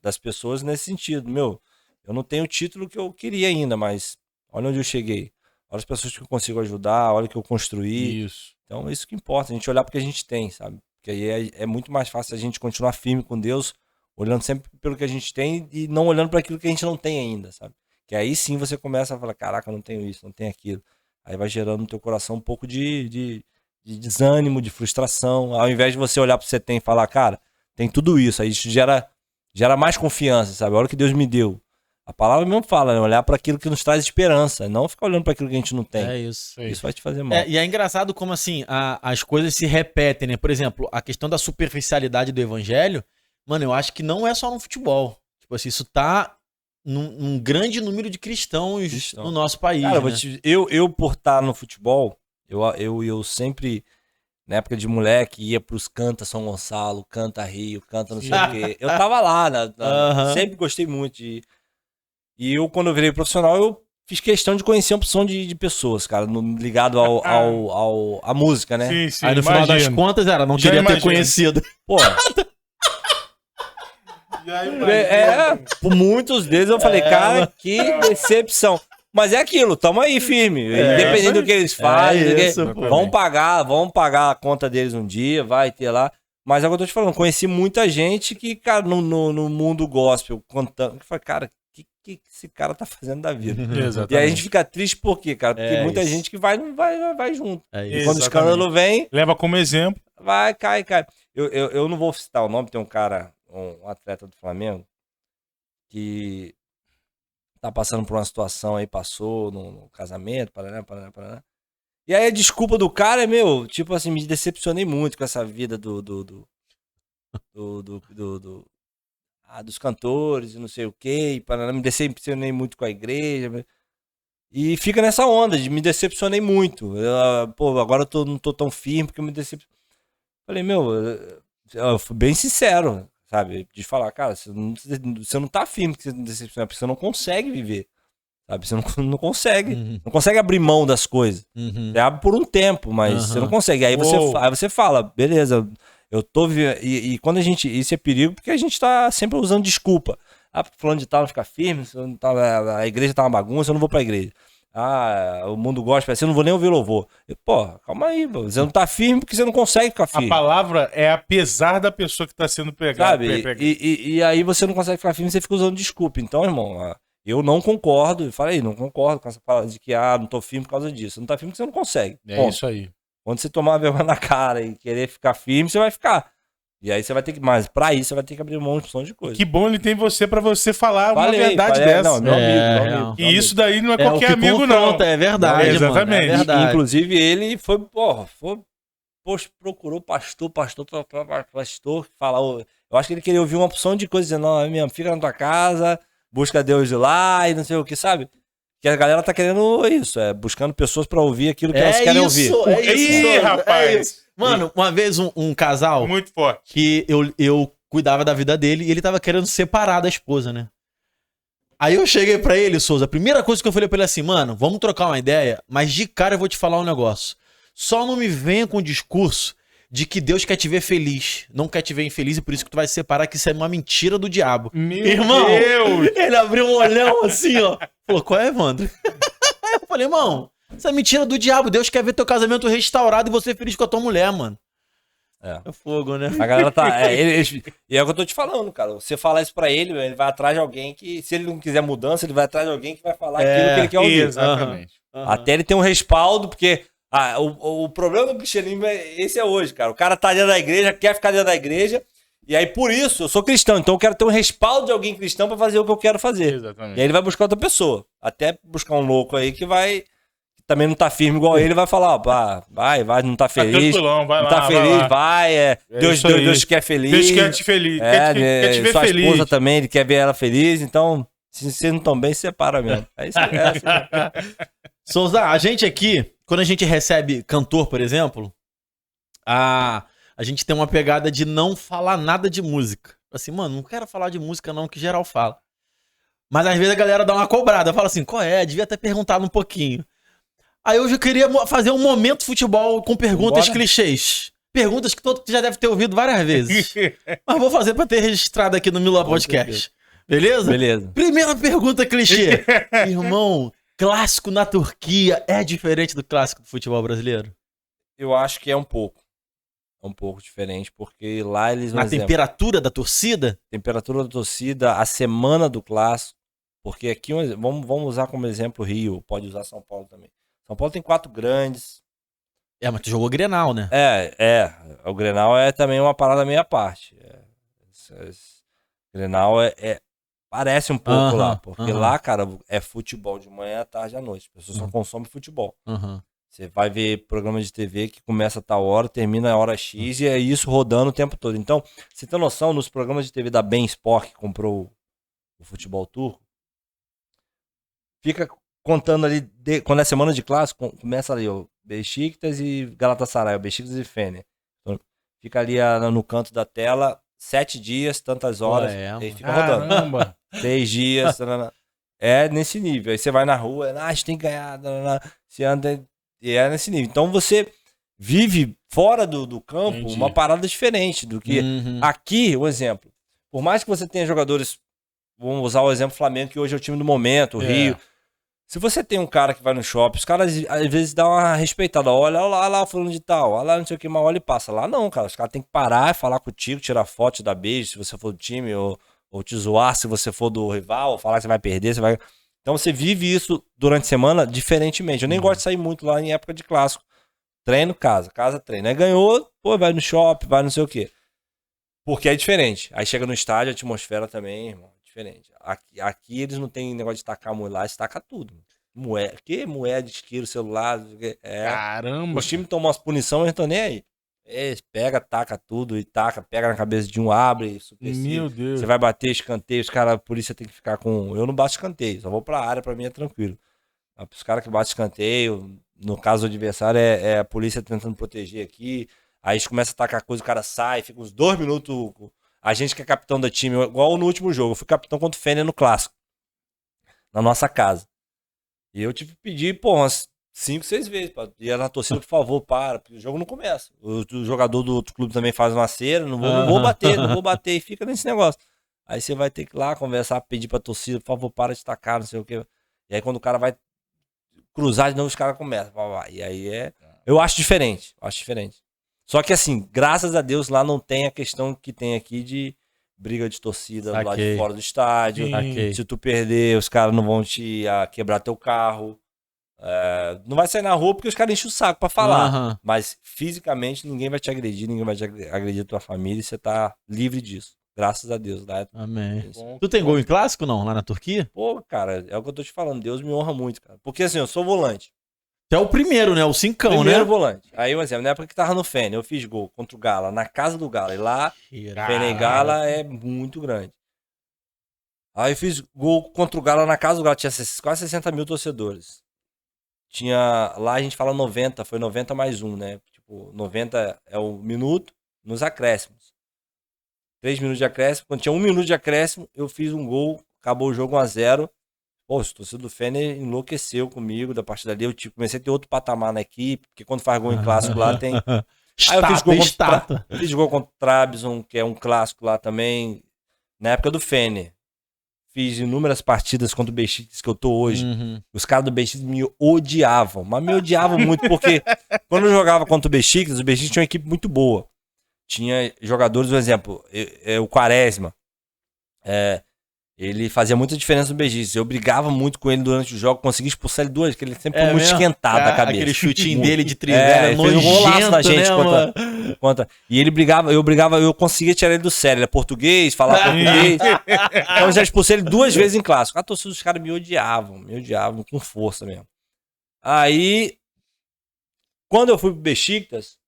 Das pessoas nesse sentido. Meu, eu não tenho o título que eu queria ainda, mas olha onde eu cheguei. Olha as pessoas que eu consigo ajudar, olha o que eu construí. Isso. Então, isso que importa, a gente olhar pro que a gente tem, sabe? Porque aí é muito mais fácil a gente continuar firme com Deus, olhando sempre pelo que a gente tem e não olhando para aquilo que a gente não tem ainda, sabe? Que aí sim você começa a falar, caraca, eu não tenho isso, não tenho aquilo. Aí vai gerando no teu coração um pouco de desânimo, de frustração. Ao invés de você olhar pro que você tem e falar, cara, tem tudo isso. Aí isso gera mais confiança, sabe? Olha o que Deus me deu. A palavra mesmo fala, né? Olhar para aquilo que nos traz esperança, não ficar olhando para aquilo que a gente não tem. É isso. Isso vai te fazer mal. E é engraçado como, assim, as coisas se repetem, né? Por exemplo, a questão da superficialidade do evangelho Mano, eu acho que não é só no futebol. Tipo assim, isso tá num grande número de cristãos no nosso país, Cara, né? eu por estar no futebol, eu sempre, na época de moleque, ia pros Canta São Gonçalo, Canta Rio, Canta não sei o quê. Eu tava lá, Aham. sempre gostei muito de... E eu, quando eu virei profissional, eu fiz questão de conhecer uma opção de pessoas, cara, ligado à música, né? Sim, sim, Aí no final das imagino. contas, não Já teria ter imagino. conhecido. Pô, por muitos deles eu falei, cara, que decepção. Mas é aquilo, tamo aí firme. Independente do que eles fazem, do que- isso, pô. vão pagar a conta deles um dia, vai ter lá. Mas é o que eu tô te falando, conheci muita gente que, cara, no mundo gospel, contando, que fala, cara, o que esse cara tá fazendo da vida? Exatamente. E aí a gente fica triste por quê, cara? Porque É muita isso. gente que vai junto. É E isso. quando o escândalo vem, Leva como exemplo. vai, cai. Eu não vou citar o nome, tem um cara, um atleta do Flamengo, que tá passando por uma situação aí, passou no casamento, paraná. E aí a desculpa do cara é, tipo assim, me decepcionei muito com essa vida dos cantores e não sei o quê, e paraná, me decepcionei muito com a igreja. E fica nessa onda de me decepcionei muito. Pô, agora eu não tô tão firme porque eu me decepcionei. Falei, eu fui bem sincero, sabe? De falar, cara, você não tá firme que você me decepciona, porque você não consegue viver. Sabe? Você não consegue. Uhum. Não consegue abrir mão das coisas. Uhum. Você abre por um tempo, mas você não consegue. Aí você fala, beleza, eu tô vivendo. E quando a gente. Isso é perigo porque a gente tá sempre usando desculpa. Falando de tal, não fica firme, a igreja tá uma bagunça, eu não vou pra igreja. O mundo gosta, assim, eu não vou nem ouvir louvor. Pô, calma aí, pô. Você não tá firme porque você não consegue ficar firme. A palavra é apesar da pessoa que tá sendo pregada. Sabe? E aí você não consegue ficar firme, você fica usando desculpa. Então, irmão, eu não concordo. Eu falei, não concordo com essa palavra de que, não tô firme por causa disso. Você não tá firme porque você não consegue. É Ponto. isso aí. Quando você tomar a vergonha na cara e querer ficar firme, você vai ficar. E aí você vai ter que, mas pra isso você vai ter que abrir mão de opção de coisa. Que bom ele tem você pra você falar uma verdade dessa. Não, meu amigo. E isso daí não é qualquer amigo, não. É verdade, exatamente. Mano, é verdade. Inclusive ele procurou pastor, falar. Eu acho que ele queria ouvir uma opção de coisas, dizendo, não, mesmo, fica na tua casa, busca Deus de lá e não sei o que, sabe? Que a galera tá querendo isso, buscando pessoas pra ouvir aquilo que elas querem ouvir. É isso, Ih, rapaz. é isso. Mano, uma vez um casal Muito forte. que eu cuidava da vida dele e ele tava querendo separar da esposa, né? Aí eu cheguei pra ele, Souza, a primeira coisa que eu falei pra ele assim, mano, vamos trocar uma ideia, mas de cara eu vou te falar um negócio. Só não me venha com o discurso de que Deus quer te ver feliz, não quer te ver infeliz e por isso que tu vai se separar, que isso é uma mentira do diabo. Meu Irmão, Deus! ele abriu um olhão assim, ó. Falou, qual é, Evandro? Aí eu falei, irmão, isso é mentira do diabo. Deus quer ver teu casamento restaurado e você feliz com a tua mulher, mano. É fogo, né? A galera tá. E é o que eu tô te falando, cara. Você falar isso pra ele vai atrás de alguém que, se ele não quiser mudança, ele vai atrás de alguém que vai falar aquilo que ele quer ouvir. Exatamente. Até ele ter um respaldo, porque o problema do cristianismo esse é hoje, cara. O cara tá dentro da igreja, quer ficar dentro da igreja, e aí por isso eu sou cristão, então eu quero ter um respaldo de alguém cristão pra fazer o que eu quero fazer. Exatamente. E aí ele vai buscar outra pessoa. Até buscar um louco aí que também não tá firme igual ele, vai falar, vai, não tá feliz. Tranquilão, vai não lá, tá feliz, vai. Deus te quer feliz. Deus quer te feliz. Quer te ver sua feliz. esposa também, ele quer ver ela feliz, então, se vocês não estão bem, se separa mesmo. É isso aí. Souza, a gente aqui, quando a gente recebe cantor, por exemplo, a gente tem uma pegada de não falar nada de música. Assim, mano, não quero falar de música não, que geral fala. Mas às vezes a galera dá uma cobrada, fala assim, qual é? Devia ter perguntado um pouquinho. Aí hoje eu queria fazer um momento futebol com perguntas clichês. Perguntas que todo mundo já deve ter ouvido várias vezes. Mas vou fazer pra ter registrado aqui no Mila Podcast. Beleza? Beleza. Primeira pergunta clichê. Irmão, clássico na Turquia é diferente do clássico do futebol brasileiro? Eu acho que é um pouco. É um pouco diferente, porque lá eles... Na temperatura da torcida? Temperatura da torcida, a semana do clássico. Porque aqui, vamos usar como exemplo o Rio, pode usar São Paulo também. São Paulo tem 4 grandes. Mas tu jogou Grenal, né? O Grenal é também uma parada meia parte. Grenal parece um pouco lá, porque lá, cara, é futebol de manhã, à tarde, à noite. As pessoas só consomem futebol. Você vai ver programa de TV que começa a tal hora, termina a hora X e é isso rodando o tempo todo. Então, você tem noção, nos programas de TV da Bem Sport, que comprou o futebol turco, fica contando ali, quando é semana de clássico, começa ali, ó, Beşiktaş e Galatasaray, Beşiktaş e Fener. Então, fica ali no canto da tela, 7 dias, tantas horas, aí fica rodando. Caramba! 6 dias, é nesse nível. Aí você vai na rua, a gente tem que ganhar, você anda, e é nesse nível. Então você vive fora do campo. Entendi. Uma parada diferente do que aqui, o exemplo. Por mais que você tenha jogadores, vamos usar o exemplo Flamengo, que hoje é o time do momento, o Rio. Se você tem um cara que vai no shopping, os caras às vezes dão uma respeitada. Olha lá, fulano de tal, olha lá, não sei o que, mas olha e passa. Lá não, cara. Os caras têm que parar, falar contigo, tirar foto, te dar beijo, se você for do time, ou te zoar se você for do rival, ou falar que você vai perder, você vai... Então você vive isso durante a semana diferentemente. Eu nem gosto de sair muito lá em época de clássico. Treino, casa, treino. Aí ganhou, pô, vai no shopping, vai não sei o quê. Porque é diferente. Aí chega no estádio, a atmosfera também, irmão, é diferente. Aqui eles não tem negócio de tacar moeda lá, eles tacam tudo. Moeda, isqueiro, celular, Caramba! Os times tomam umas punições, eles não estão nem aí. Eles pega, taca tudo e pega na cabeça de um, abre, Meu Deus. Você vai bater escanteio, os caras, a polícia tem que ficar com... Eu não bato escanteio, só vou pra área, pra mim é tranquilo. Os caras que batem escanteio, no caso do adversário, é a polícia tentando proteger aqui. Aí eles começam a atacar coisa, o cara sai, fica uns 2 minutos. A gente que é capitão do time, igual no último jogo, eu fui capitão contra o Fener no clássico, na nossa casa. E eu tive que pedir, pô, umas 5, 6 vezes. Ia na torcida, por favor, porque o jogo não começa. O jogador do outro clube também faz uma cera, não vou bater, e fica nesse negócio. Aí você vai ter que ir lá conversar, pedir pra torcida, por favor, para de tacar, não sei o quê. E aí quando o cara vai cruzar de novo, os caras começam. E aí eu acho diferente. Só que assim, graças a Deus lá não tem a questão que tem aqui de briga de torcida do lado de fora do estádio. Se tu perder, os caras não vão te quebrar teu carro. Não vai sair na rua porque os caras enchem o saco pra falar. Mas fisicamente ninguém vai te agredir, ninguém vai agredir tua família e você tá livre disso. Graças a Deus. Né? Amém. Tu tem gol em clássico não, lá na Turquia? Pô, cara, é o que eu tô te falando. Deus me honra muito, cara. Porque assim, eu sou volante. Tu é o primeiro, né? O cincão, Primeiro né? volante. Aí, por exemplo, na época que tava no Fener, eu fiz gol contra o Gala, na casa do Gala. E lá, Fener e Gala é muito grande. Aí eu fiz gol contra o Gala na casa do Gala. Tinha quase 60 mil torcedores. Lá a gente fala 90, foi 90 mais 1, né? Tipo, 90 é o minuto nos acréscimos. 3 minutos de acréscimo. Quando tinha 1 minuto de acréscimo, eu fiz um gol, acabou o jogo 1-0. Pô, o torcedor do Fener enlouqueceu comigo da partida ali. Eu comecei a ter outro patamar na equipe, porque quando faz gol em clássico lá tem... Aí eu fiz gol contra o Trabzon, que é um clássico lá também, na época do Fener. Fiz inúmeras partidas contra o Beşiktaş que eu tô hoje. Os caras do Beşiktaş me odiavam, mas me odiavam muito, porque quando eu jogava contra o Beşiktaş tinha uma equipe muito boa. Tinha jogadores, por exemplo, o Quaresma. Ele fazia muita diferença no Beşiktaş. Eu brigava muito com ele durante o jogo, consegui expulsar ele 2, porque ele sempre foi muito esquentado da cabeça. Aquele chutinho dele de trivela nojento, fez um golaço na gente, né, contra. E ele eu conseguia tirar ele do sério. Ele é português, falava português. Então eu já expulsei ele 2 vezes em clássico. A torcida dos caras me odiavam com força mesmo. Aí, quando eu fui pro Beşiktaş,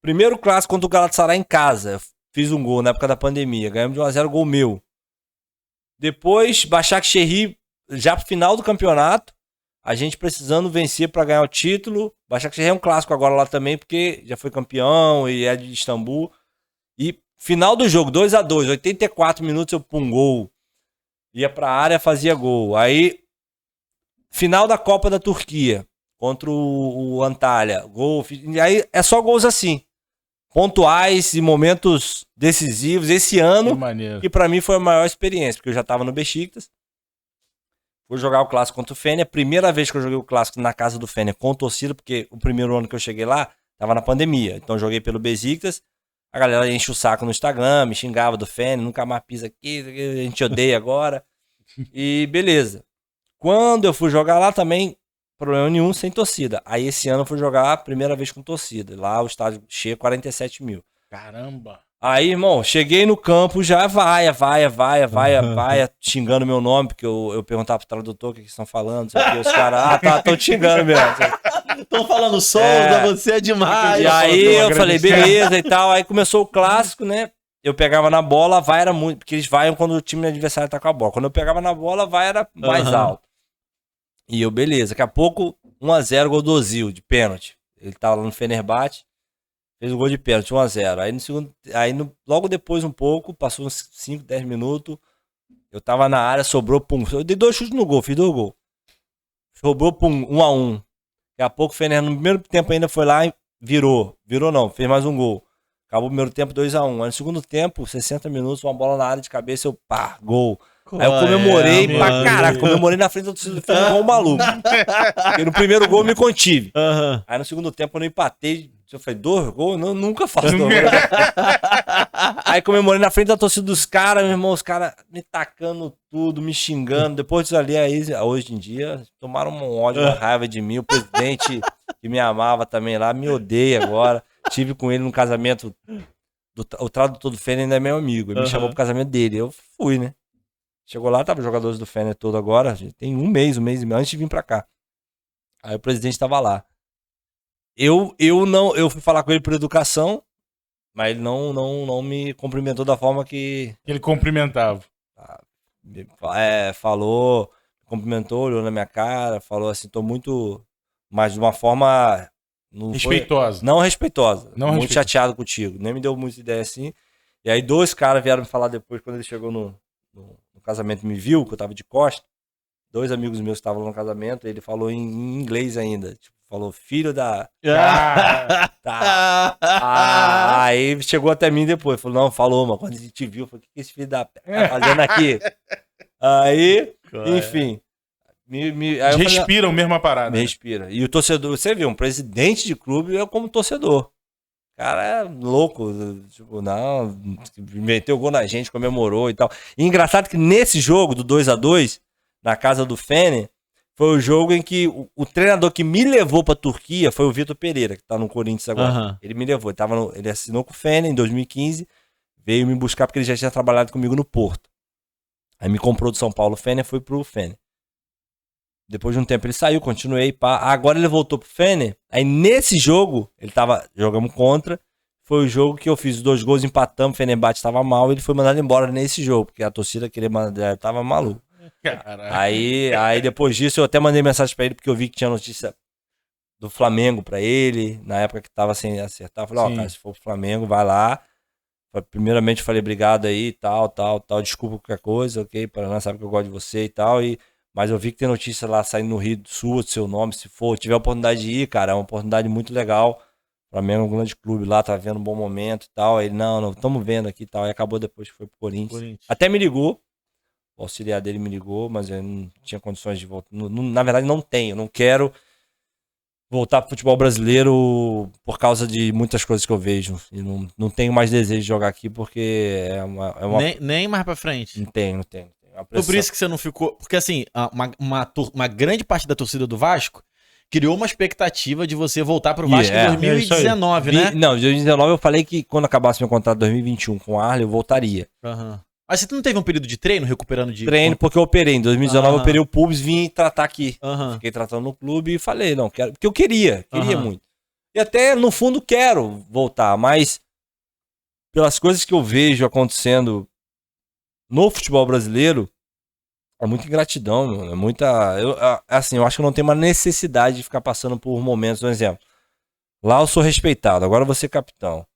primeiro clássico contra o Galatasaray em casa, eu fiz um gol na época da pandemia, ganhamos de 1-0, gol meu. Depois, Başakşehir, já pro final do campeonato, a gente precisando vencer para ganhar o título. Başakşehir é um clássico agora lá também, porque já foi campeão e é de Istambul. E final do jogo, 2-2, 84 minutos eu pum, gol. Ia pra área, fazia gol. Aí, final da Copa da Turquia, contra o Antalya, gol. E aí é só gols assim. Pontuais e momentos decisivos esse ano, que pra mim foi a maior experiência, porque eu já tava no Beşiktaş. Fui jogar o clássico contra o Fener, a primeira vez que eu joguei o clássico na casa do Fener com torcida, porque o primeiro ano que eu cheguei lá, tava na pandemia, então eu joguei pelo Beşiktaş, a galera enche o saco no Instagram, me xingava do Fener, nunca mais pisa aqui, a gente odeia agora, e beleza. Quando eu fui jogar lá também, problema nenhum, sem torcida. Aí esse ano eu fui jogar a primeira vez com torcida. Lá o estádio cheio, 47 mil. Caramba! Aí, irmão, cheguei no campo, já vai, xingando meu nome, porque eu perguntava pro tradutor o que eles estão falando, não sei o que, os caras, tão te xingando mesmo. Estão falando Souza, você é demais. E aí eu falei, beleza e tal, aí começou o clássico, né? Eu pegava na bola, a vai era muito, porque eles vaiam quando o time adversário tá com a bola. Quando eu pegava na bola, a vai era mais alto. E eu, beleza, daqui a pouco, 1x0 gol do Ozil, de pênalti. Ele tava lá no Fenerbahçe. Fez o gol de pênalti, 1x0. Aí, logo depois, um pouco, passou uns 5, 10 minutos. Eu tava na área, sobrou, pum. Eu dei 2 chutes no gol, fiz 2 gols. Sobrou, pum, 1x1. Daqui a pouco o Fener, no primeiro tempo, ainda foi lá e virou. Virou não, fez mais um gol. Acabou o primeiro tempo, 2x1. Aí no segundo tempo, 60 minutos, uma bola na área de cabeça, eu pá, gol. Aí eu comemorei pra caraca, comemorei na frente do torcedor do Fener igual um maluco. Porque no primeiro gol eu me contive. Aí no segundo tempo, quando eu empatei, eu falei, 2 gols? Não, nunca faço 2 gols. Aí comemorei na frente da torcida dos caras, meu irmão, os caras me tacando tudo, me xingando. Depois disso ali, aí, hoje em dia, tomaram um ódio, uma raiva de mim. O presidente que me amava também lá, me odeia agora. Tive com ele no casamento, o tradutor do Fener ainda é meu amigo. Ele me chamou pro casamento dele, eu fui, né? Chegou lá, tava os jogadores do Fener todo agora, tem um mês e meio, antes de vir pra cá. Aí o presidente tava lá. Eu fui falar com ele por educação, mas ele não me cumprimentou da forma que... Ele cumprimentava. Falou, cumprimentou, olhou na minha cara, falou assim, tô muito... Mas de uma forma... Respeitosa. Não respeitosa. Não muito respeitosa. chateado contigo. Nem me deu muita ideia assim. E aí 2 caras vieram me falar depois, quando ele chegou no casamento e me viu, que eu tava de costa. 2 amigos meus estavam no casamento, ele falou em inglês ainda. Tipo, falou, filho da... Aí chegou até mim depois. Falou, não, falou, mano. Quando a gente viu, falou, o que esse filho da p tá fazendo aqui? Aí, enfim... Aí respiram mesmo a parada. Me respira. E o torcedor, você viu, um presidente de clube é como torcedor. O cara é louco. Tipo, não, meteu gol na gente, comemorou e tal. E engraçado que nesse jogo do 2x2, na casa do Fener, foi o jogo em que o treinador que me levou pra Turquia foi o Vitor Pereira, que tá no Corinthians agora. Ele me levou. Ele assinou com o Fener em 2015, veio me buscar porque ele já tinha trabalhado comigo no Porto. Aí me comprou do São Paulo, o Fener, foi pro Fener. Depois de um tempo ele saiu, continuei, pá. Agora ele voltou pro Fener. Aí nesse jogo, jogamos contra. Foi o jogo que eu fiz 2 gols, empatamos, o Fenerbahçe tava mal. Ele foi mandado embora nesse jogo, porque a torcida queria mandar, tava maluco. Aí depois disso eu até mandei mensagem pra ele, porque eu vi que tinha notícia do Flamengo pra ele, na época que tava sem acertar. Eu falei, cara, se for pro Flamengo, vai lá. Primeiramente eu falei, obrigado aí, tal, desculpa qualquer coisa, ok, Paraná sabe que eu gosto de você e tal, mas eu vi que tem notícia lá saindo no Rio sua, do seu nome, se for, tiver a oportunidade de ir, cara, é uma oportunidade muito legal. O Flamengo é um grande clube lá, tá vendo um bom momento e tal. Aí, não, estamos vendo aqui e tal. Aí acabou depois que foi pro Corinthians. Até me ligou, o auxiliar dele me ligou, mas eu não tinha condições de voltar. Na verdade, não tenho, não quero voltar pro futebol brasileiro por causa de muitas coisas que eu vejo. E não tenho mais desejo de jogar aqui porque é uma... Nem mais pra frente. Não tenho. Foi por isso que você não ficou... Porque assim, uma grande parte da torcida do Vasco criou uma expectativa de você voltar pro Vasco em 2019, né? Não, em 2019 eu falei que quando acabasse meu contrato em 2021 com o Arley, eu voltaria. Mas você não teve um período de treino, recuperando de... Treino, porque eu operei. Em 2019 eu operei o pubis, vim tratar aqui. Fiquei tratando no clube e falei, não, quero... Porque eu queria muito. E até, no fundo, quero voltar, mas pelas coisas que eu vejo acontecendo no futebol brasileiro, é muita ingratidão, mano. É muita... eu acho que eu não tenho uma necessidade de ficar passando por momentos. Por exemplo, lá eu sou respeitado, agora eu vou ser capitão.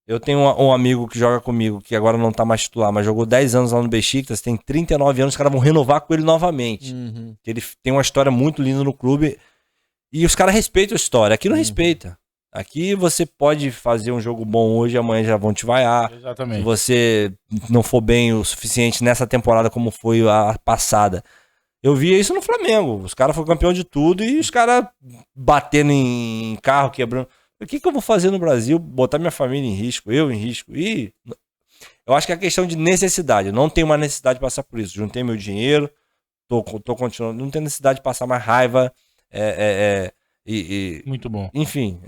Eu tenho um amigo que joga comigo, que agora não tá mais titular, mas jogou 10 anos lá no Besiktas, tem 39 anos, os caras vão renovar com ele novamente. Ele tem uma história muito linda no clube e os caras respeitam a história. Aqui não respeita. Aqui você pode fazer um jogo bom hoje, amanhã já vão te vaiar. Exatamente. Se você não for bem o suficiente nessa temporada como foi a passada. Eu via isso no Flamengo. Os caras foram campeão de tudo e os caras batendo em carro, quebrando. O que eu vou fazer no Brasil? Botar minha família em risco, eu em risco. E eu acho que é questão de necessidade. Eu não tenho uma necessidade de passar por isso. Juntei meu dinheiro, tô continuando. Não tenho necessidade de passar mais raiva. Muito bom. Enfim,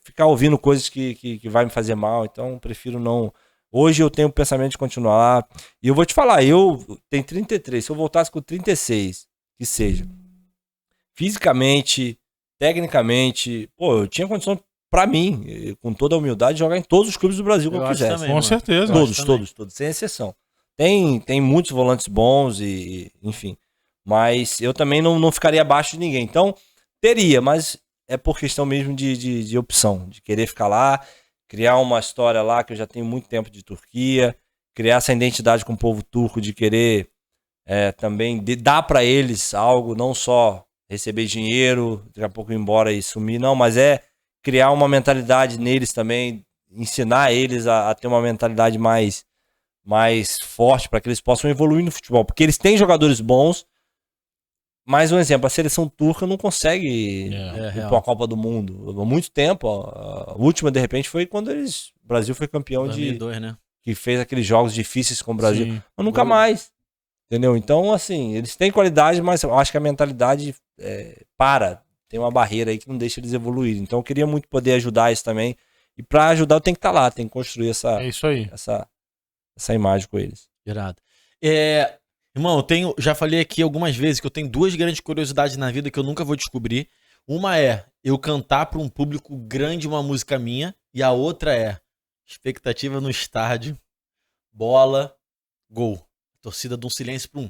ficar ouvindo coisas que vai me fazer mal. Então, prefiro não Hoje eu tenho o pensamento de continuar lá. E eu vou te falar, eu tenho 33. Se eu voltasse com 36, que seja, fisicamente, tecnicamente, pô, eu tinha condição pra mim, com toda a humildade, de jogar em todos os clubes do Brasil que eu acho quisesse. também, Com mano. certeza. Eu acho Todos, sem exceção. Tem muitos volantes bons e enfim. Mas eu também não ficaria abaixo de ninguém. Então, teria, mas é por questão mesmo de opção, de querer ficar lá, criar uma história lá, que eu já tenho muito tempo de Turquia, criar essa identidade com o povo turco, de querer também dar pra eles algo, não só receber dinheiro, daqui a pouco ir embora e sumir, não, mas criar uma mentalidade neles também, ensinar eles a ter uma mentalidade mais forte para que eles possam evoluir no futebol. Porque eles têm jogadores bons, mas um exemplo, a seleção turca não consegue ir para a Copa do Mundo. Há muito tempo, a última de repente foi quando o Brasil foi campeão 2002, né? que fez aqueles jogos difíceis com o Brasil. Sim. Mas nunca mais. Entendeu? Então, assim, eles têm qualidade, mas eu acho que a mentalidade tem uma barreira aí que não deixa eles evoluírem. Então eu queria muito poder ajudar isso também. E para ajudar eu tenho que estar lá, tenho que construir É isso aí. essa imagem com eles. Irado. Irmão, já falei aqui algumas vezes que eu tenho duas grandes curiosidades na vida que eu nunca vou descobrir. Uma é eu cantar para um público grande uma música minha, e a outra é expectativa no estádio, bola, gol. Torcida de um silêncio para um...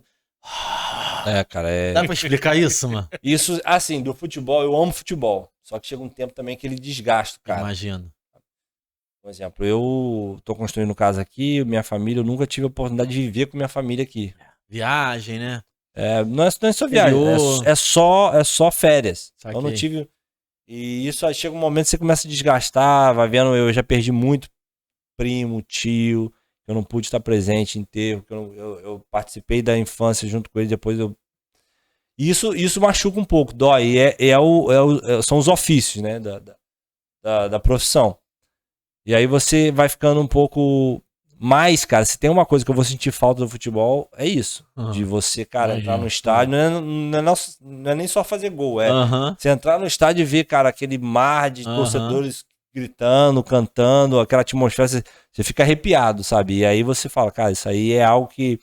Cara, Dá pra explicar isso, mano? Isso, assim, do futebol, eu amo futebol. Só que chega um tempo também que ele desgasta, cara. Imagino. Por exemplo, eu tô construindo casa aqui, minha família, eu nunca tive a oportunidade de viver com minha família aqui. Viagem, né? Não é só viagem, é só férias. Saquei. Eu não tive... E isso aí chega um momento que você começa a desgastar, vai vendo, eu já perdi muito primo, tio, eu não pude estar presente em enterro, eu participei da infância junto com ele, depois eu... Isso machuca um pouco, dói, são os ofícios, né, da profissão. E aí você vai ficando um pouco mais, cara, se tem uma coisa que eu vou sentir falta do futebol, é isso. De você, cara, entrar no estádio, não é nem só fazer gol, você entrar no estádio e ver, cara, aquele mar de torcedores gritando, cantando, aquela atmosfera, você fica arrepiado, sabe? E aí você fala, cara, isso aí é algo que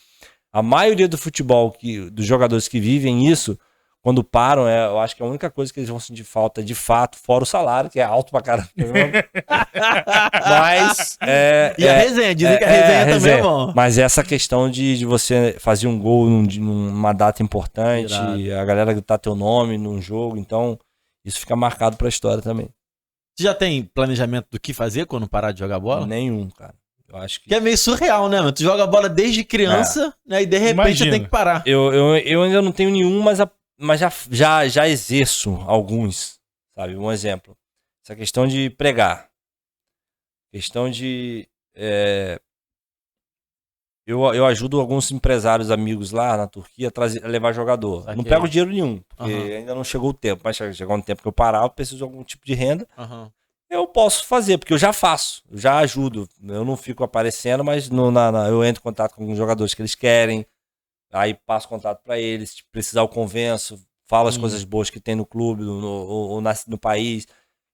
a maioria do futebol, dos jogadores que vivem isso, quando param, eu acho que é a única coisa que eles vão sentir falta de fato, fora o salário, que é alto pra caramba. Mas... E a resenha, dizem que a resenha também é bom. Mas essa questão de você fazer um gol numa data importante, a galera gritar teu nome num jogo, então isso fica marcado pra história também. Você já tem planejamento do que fazer quando parar de jogar bola? Nenhum, cara. Eu acho que é meio surreal, né, mano? Tu joga bola desde criança, né? E de repente você tem que parar. Eu ainda não tenho nenhum, mas já exerço alguns, sabe? Um exemplo. Essa questão de pregar. Questão de... Eu ajudo alguns empresários amigos lá na Turquia a levar jogador. Saquei. Não pego dinheiro nenhum, porque ainda não chegou o tempo. Mas chegou um tempo que eu parar, eu preciso de algum tipo de renda. Eu posso fazer, porque eu já faço, eu já ajudo. Eu não fico aparecendo, mas eu entro em contato com os jogadores que eles querem. Aí passo contato para eles, se precisar eu convenço, falo as coisas boas que tem no clube, no país.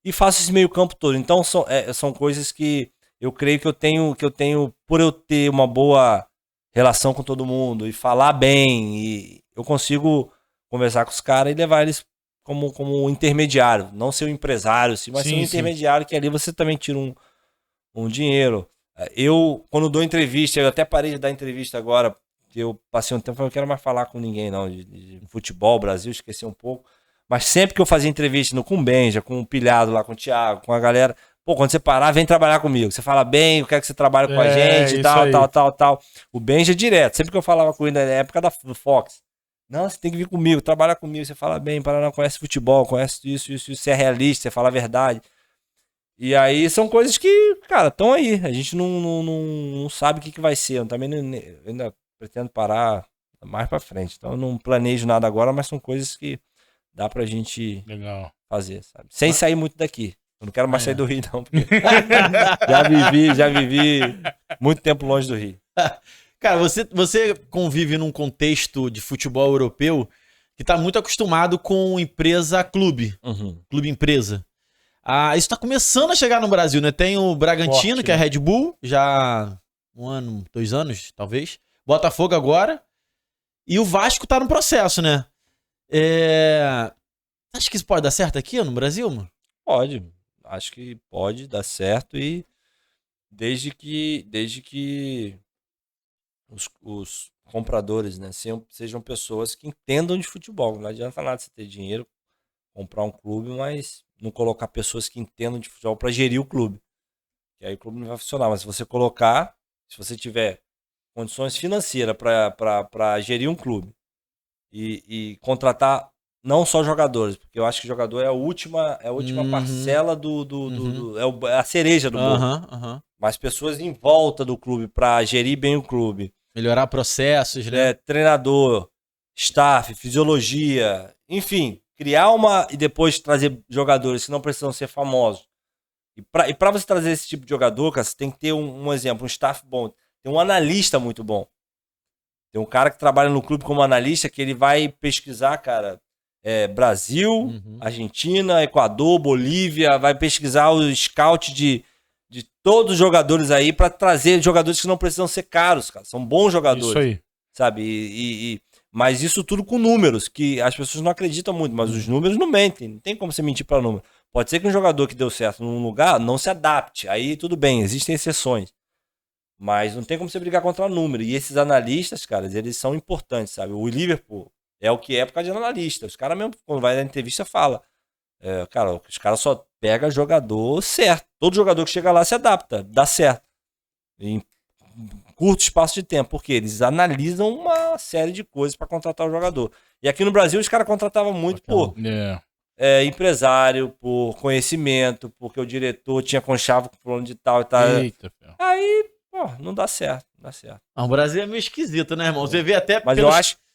E faço esse meio campo todo. Então são coisas que eu creio que eu tenho, por eu ter uma boa relação com todo mundo e falar bem, e eu consigo conversar com os caras e levar eles como intermediário, não ser um empresário, mas ser um intermediário, que ali você também tira um dinheiro. Quando dou entrevista, eu até parei de dar entrevista agora, que eu passei um tempo, eu não quero mais falar com ninguém não, de futebol, Brasil, esqueci um pouco, mas sempre que eu fazia entrevista com o Benja, com o Pilhado lá, com o Thiago, com a galera, quando você parar, vem trabalhar comigo, você fala bem, eu quero que você trabalhe com a gente, tal. O Benja direto, sempre que eu falava com ele na época do Fox, não, você tem que vir comigo, trabalhar comigo, você fala bem, Paraná conhece futebol, conhece isso, você é realista, você fala a verdade. E aí são coisas que, cara, estão aí, a gente não sabe o que vai ser, eu também ainda pretendo parar mais pra frente, então eu não planejo nada agora, mas são coisas que dá pra gente fazer, sabe? Sem sair muito daqui. Eu não quero mais sair do Rio, não, porque já vivi muito tempo longe do Rio. Cara, você convive num contexto de futebol europeu que tá muito acostumado com empresa-clube. Clube-empresa. Isso tá começando a chegar no Brasil, né? Tem o Bragantino, forte, que é a Red Bull, já 1 ano, 2 anos, talvez. Botafogo agora. E o Vasco tá no processo, né? Acha que isso pode dar certo aqui no Brasil, mano? Pode. Acho que pode dar certo e desde que os compradores, né, sejam pessoas que entendam de futebol. Não adianta nada você ter dinheiro, comprar um clube, mas não colocar pessoas que entendam de futebol para gerir o clube. Que aí o clube não vai funcionar. Mas se você tiver condições financeiras para gerir um clube e contratar não só jogadores, porque eu acho que jogador é a última parcela é a cereja do bolo. Mas pessoas em volta do clube para gerir bem o clube. Melhorar processos, né? Treinador, staff, fisiologia, enfim, criar e depois trazer jogadores que não precisam ser famosos. E para você trazer esse tipo de jogador, cara, você tem que ter um exemplo, um staff bom. Tem um analista muito bom. Tem um cara que trabalha no clube como analista que ele vai pesquisar, cara, Brasil, Argentina, Equador, Bolívia, vai pesquisar o scout de todos os jogadores aí para trazer jogadores que não precisam ser caros, cara. São bons jogadores. Isso aí. Sabe? Mas isso tudo com números, que as pessoas não acreditam muito, mas os números não mentem. Não tem como você mentir para número. Pode ser que um jogador que deu certo num lugar não se adapte. Aí tudo bem, existem exceções. Mas não tem como você brigar contra número. E esses analistas, cara, eles são importantes, sabe? O Liverpool é o que é por causa de analista. Os caras mesmo, quando vai na entrevista, fala. Cara, os caras só pegam jogador certo. Todo jogador que chega lá se adapta, dá certo. Em curto espaço de tempo. Porque eles analisam uma série de coisas para contratar o jogador. E aqui no Brasil, os caras contratavam muito por empresário, por conhecimento, porque o diretor tinha conchavo com o plano de tal e tal. Eita, aí, não dá certo. Não dá certo. O Brasil é meio esquisito, né, irmão? Você vê até. Mas eu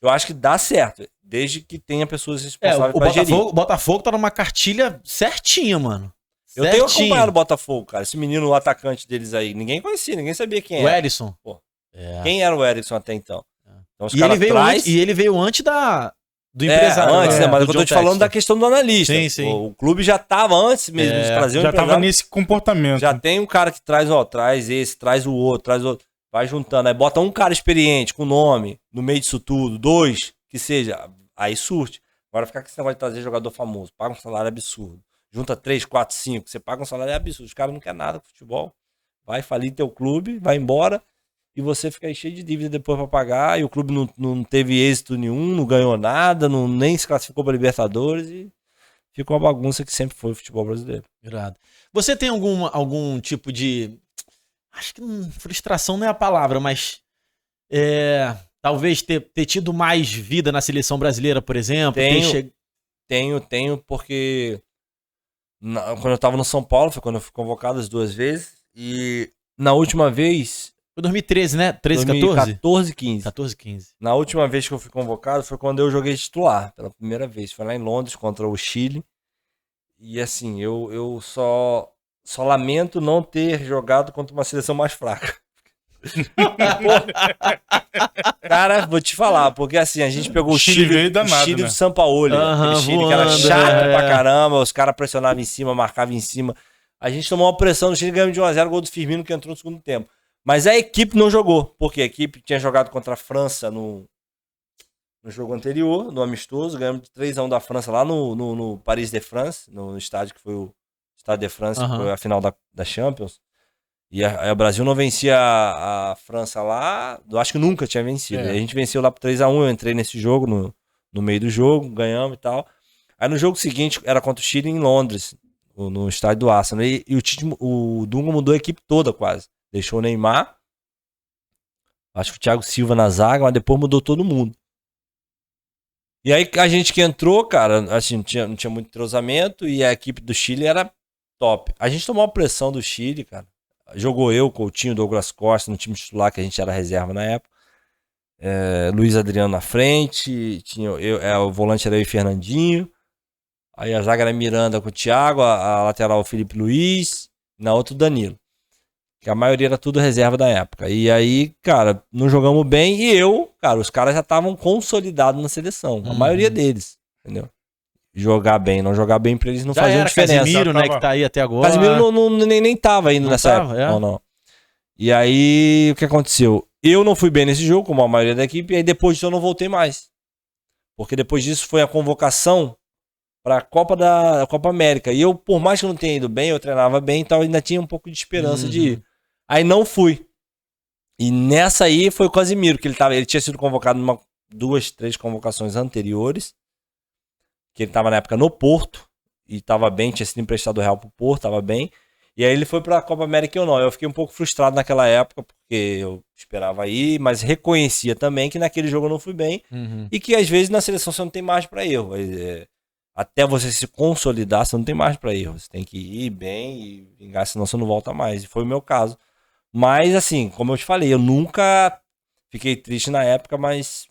acho que dá certo. Desde que tenha pessoas responsáveis pra gerir. O Botafogo tá numa cartilha certinha, mano. Eu tenho acompanhado o Botafogo, cara. Esse menino, o atacante deles aí. Ninguém conhecia, ninguém sabia quem era. O Erisson. Quem era o Erisson até então? Então e ele veio antes do empresário. Antes, né? Mas eu tô te falando da questão do analista. Sim. O clube já tava antes mesmo de trazer o já empresário. Tava nesse comportamento. Já tem um cara que traz esse, traz o outro. Vai juntando. Aí bota um cara experiente, com nome, no meio disso tudo. 2, que seja. Aí surte. Agora ficar com esse negócio de trazer jogador famoso. Paga um salário absurdo. Junta 3, 4, 5. Você paga um salário absurdo. Os caras não querem nada com futebol. Vai falir teu clube, vai embora. E você fica aí cheio de dívida depois pra pagar. E o clube não teve êxito nenhum, não ganhou nada, nem se classificou pra Libertadores. E ficou uma bagunça que sempre foi o futebol brasileiro. Irado. Você tem algum tipo de... Acho que frustração não é a palavra, mas... talvez ter tido mais vida na seleção brasileira, por exemplo. Tenho, porque quando eu tava no São Paulo, foi quando eu fui convocado as 2 vezes. E na última vez... Foi 2013, né? 13, 2014, 15. 14, 15. Na última vez que eu fui convocado foi quando eu joguei titular, pela primeira vez. Foi lá em Londres, contra o Chile. E assim, eu só lamento não ter jogado contra uma seleção mais fraca. Cara, vou te falar, porque assim, a gente pegou o Chile do Sampaoli, aquele Chile que era chato pra caramba, os caras pressionavam em cima, marcavam em cima. A gente tomou uma pressão no Chile e ganhamos de 1-0, gol do Firmino que entrou no segundo tempo. Mas a equipe não jogou, porque a equipe tinha jogado contra a França no jogo anterior, no amistoso, ganhamos de 3-1 da França lá no Paris de France, no estádio que foi o Stade de France, que foi a final da Champions. E o Brasil não vencia a França lá, eu acho que nunca tinha vencido. A gente venceu lá por 3-1, eu entrei nesse jogo, no meio do jogo, ganhamos e tal. Aí no jogo seguinte, era contra o Chile em Londres, no estádio do Arsenal. E o Dunga mudou a equipe toda quase. Deixou o Neymar, acho que o Thiago Silva na zaga, mas depois mudou todo mundo. E aí a gente que entrou, cara, assim, não tinha muito entrosamento e a equipe do Chile era top. A gente tomou a pressão do Chile, cara. Jogou eu, Coutinho, Douglas Costa no time titular, que a gente era reserva na época. Luiz Adriano na frente, o volante era eu e Fernandinho. Aí a zaga era Miranda com o Thiago, a lateral o Felipe Luiz, na outra o Danilo. Que a maioria era tudo reserva da época. E aí, cara, não jogamos bem. E os caras já estavam consolidados na seleção. A maioria deles, entendeu? Jogar bem, não jogar bem pra eles não fazia diferença. Casemiro, né, que tá aí até agora. Casemiro nem tava indo nessa época. Não. E aí, o que aconteceu? Eu não fui bem nesse jogo, como a maioria da equipe, e aí depois disso eu não voltei mais. Porque depois disso foi a convocação para a Copa América. E eu, por mais que eu não tenha ido bem, eu treinava bem, então eu ainda tinha um pouco de esperança de ir. Aí não fui. E nessa aí foi o Casimiro, que ele tinha sido convocado em 2, 3 convocações anteriores, que ele estava na época no Porto, e estava bem, tinha sido emprestado do Real pro Porto, estava bem. E aí ele foi para a Copa América e eu não. Eu fiquei um pouco frustrado naquela época, porque eu esperava ir, mas reconhecia também que naquele jogo eu não fui bem, e que às vezes na seleção você não tem margem para erro. Até você se consolidar, você não tem margem para erro. Você tem que ir bem e vingar, senão você não volta mais. E foi o meu caso. Mas, assim, como eu te falei, eu nunca fiquei triste na época, mas,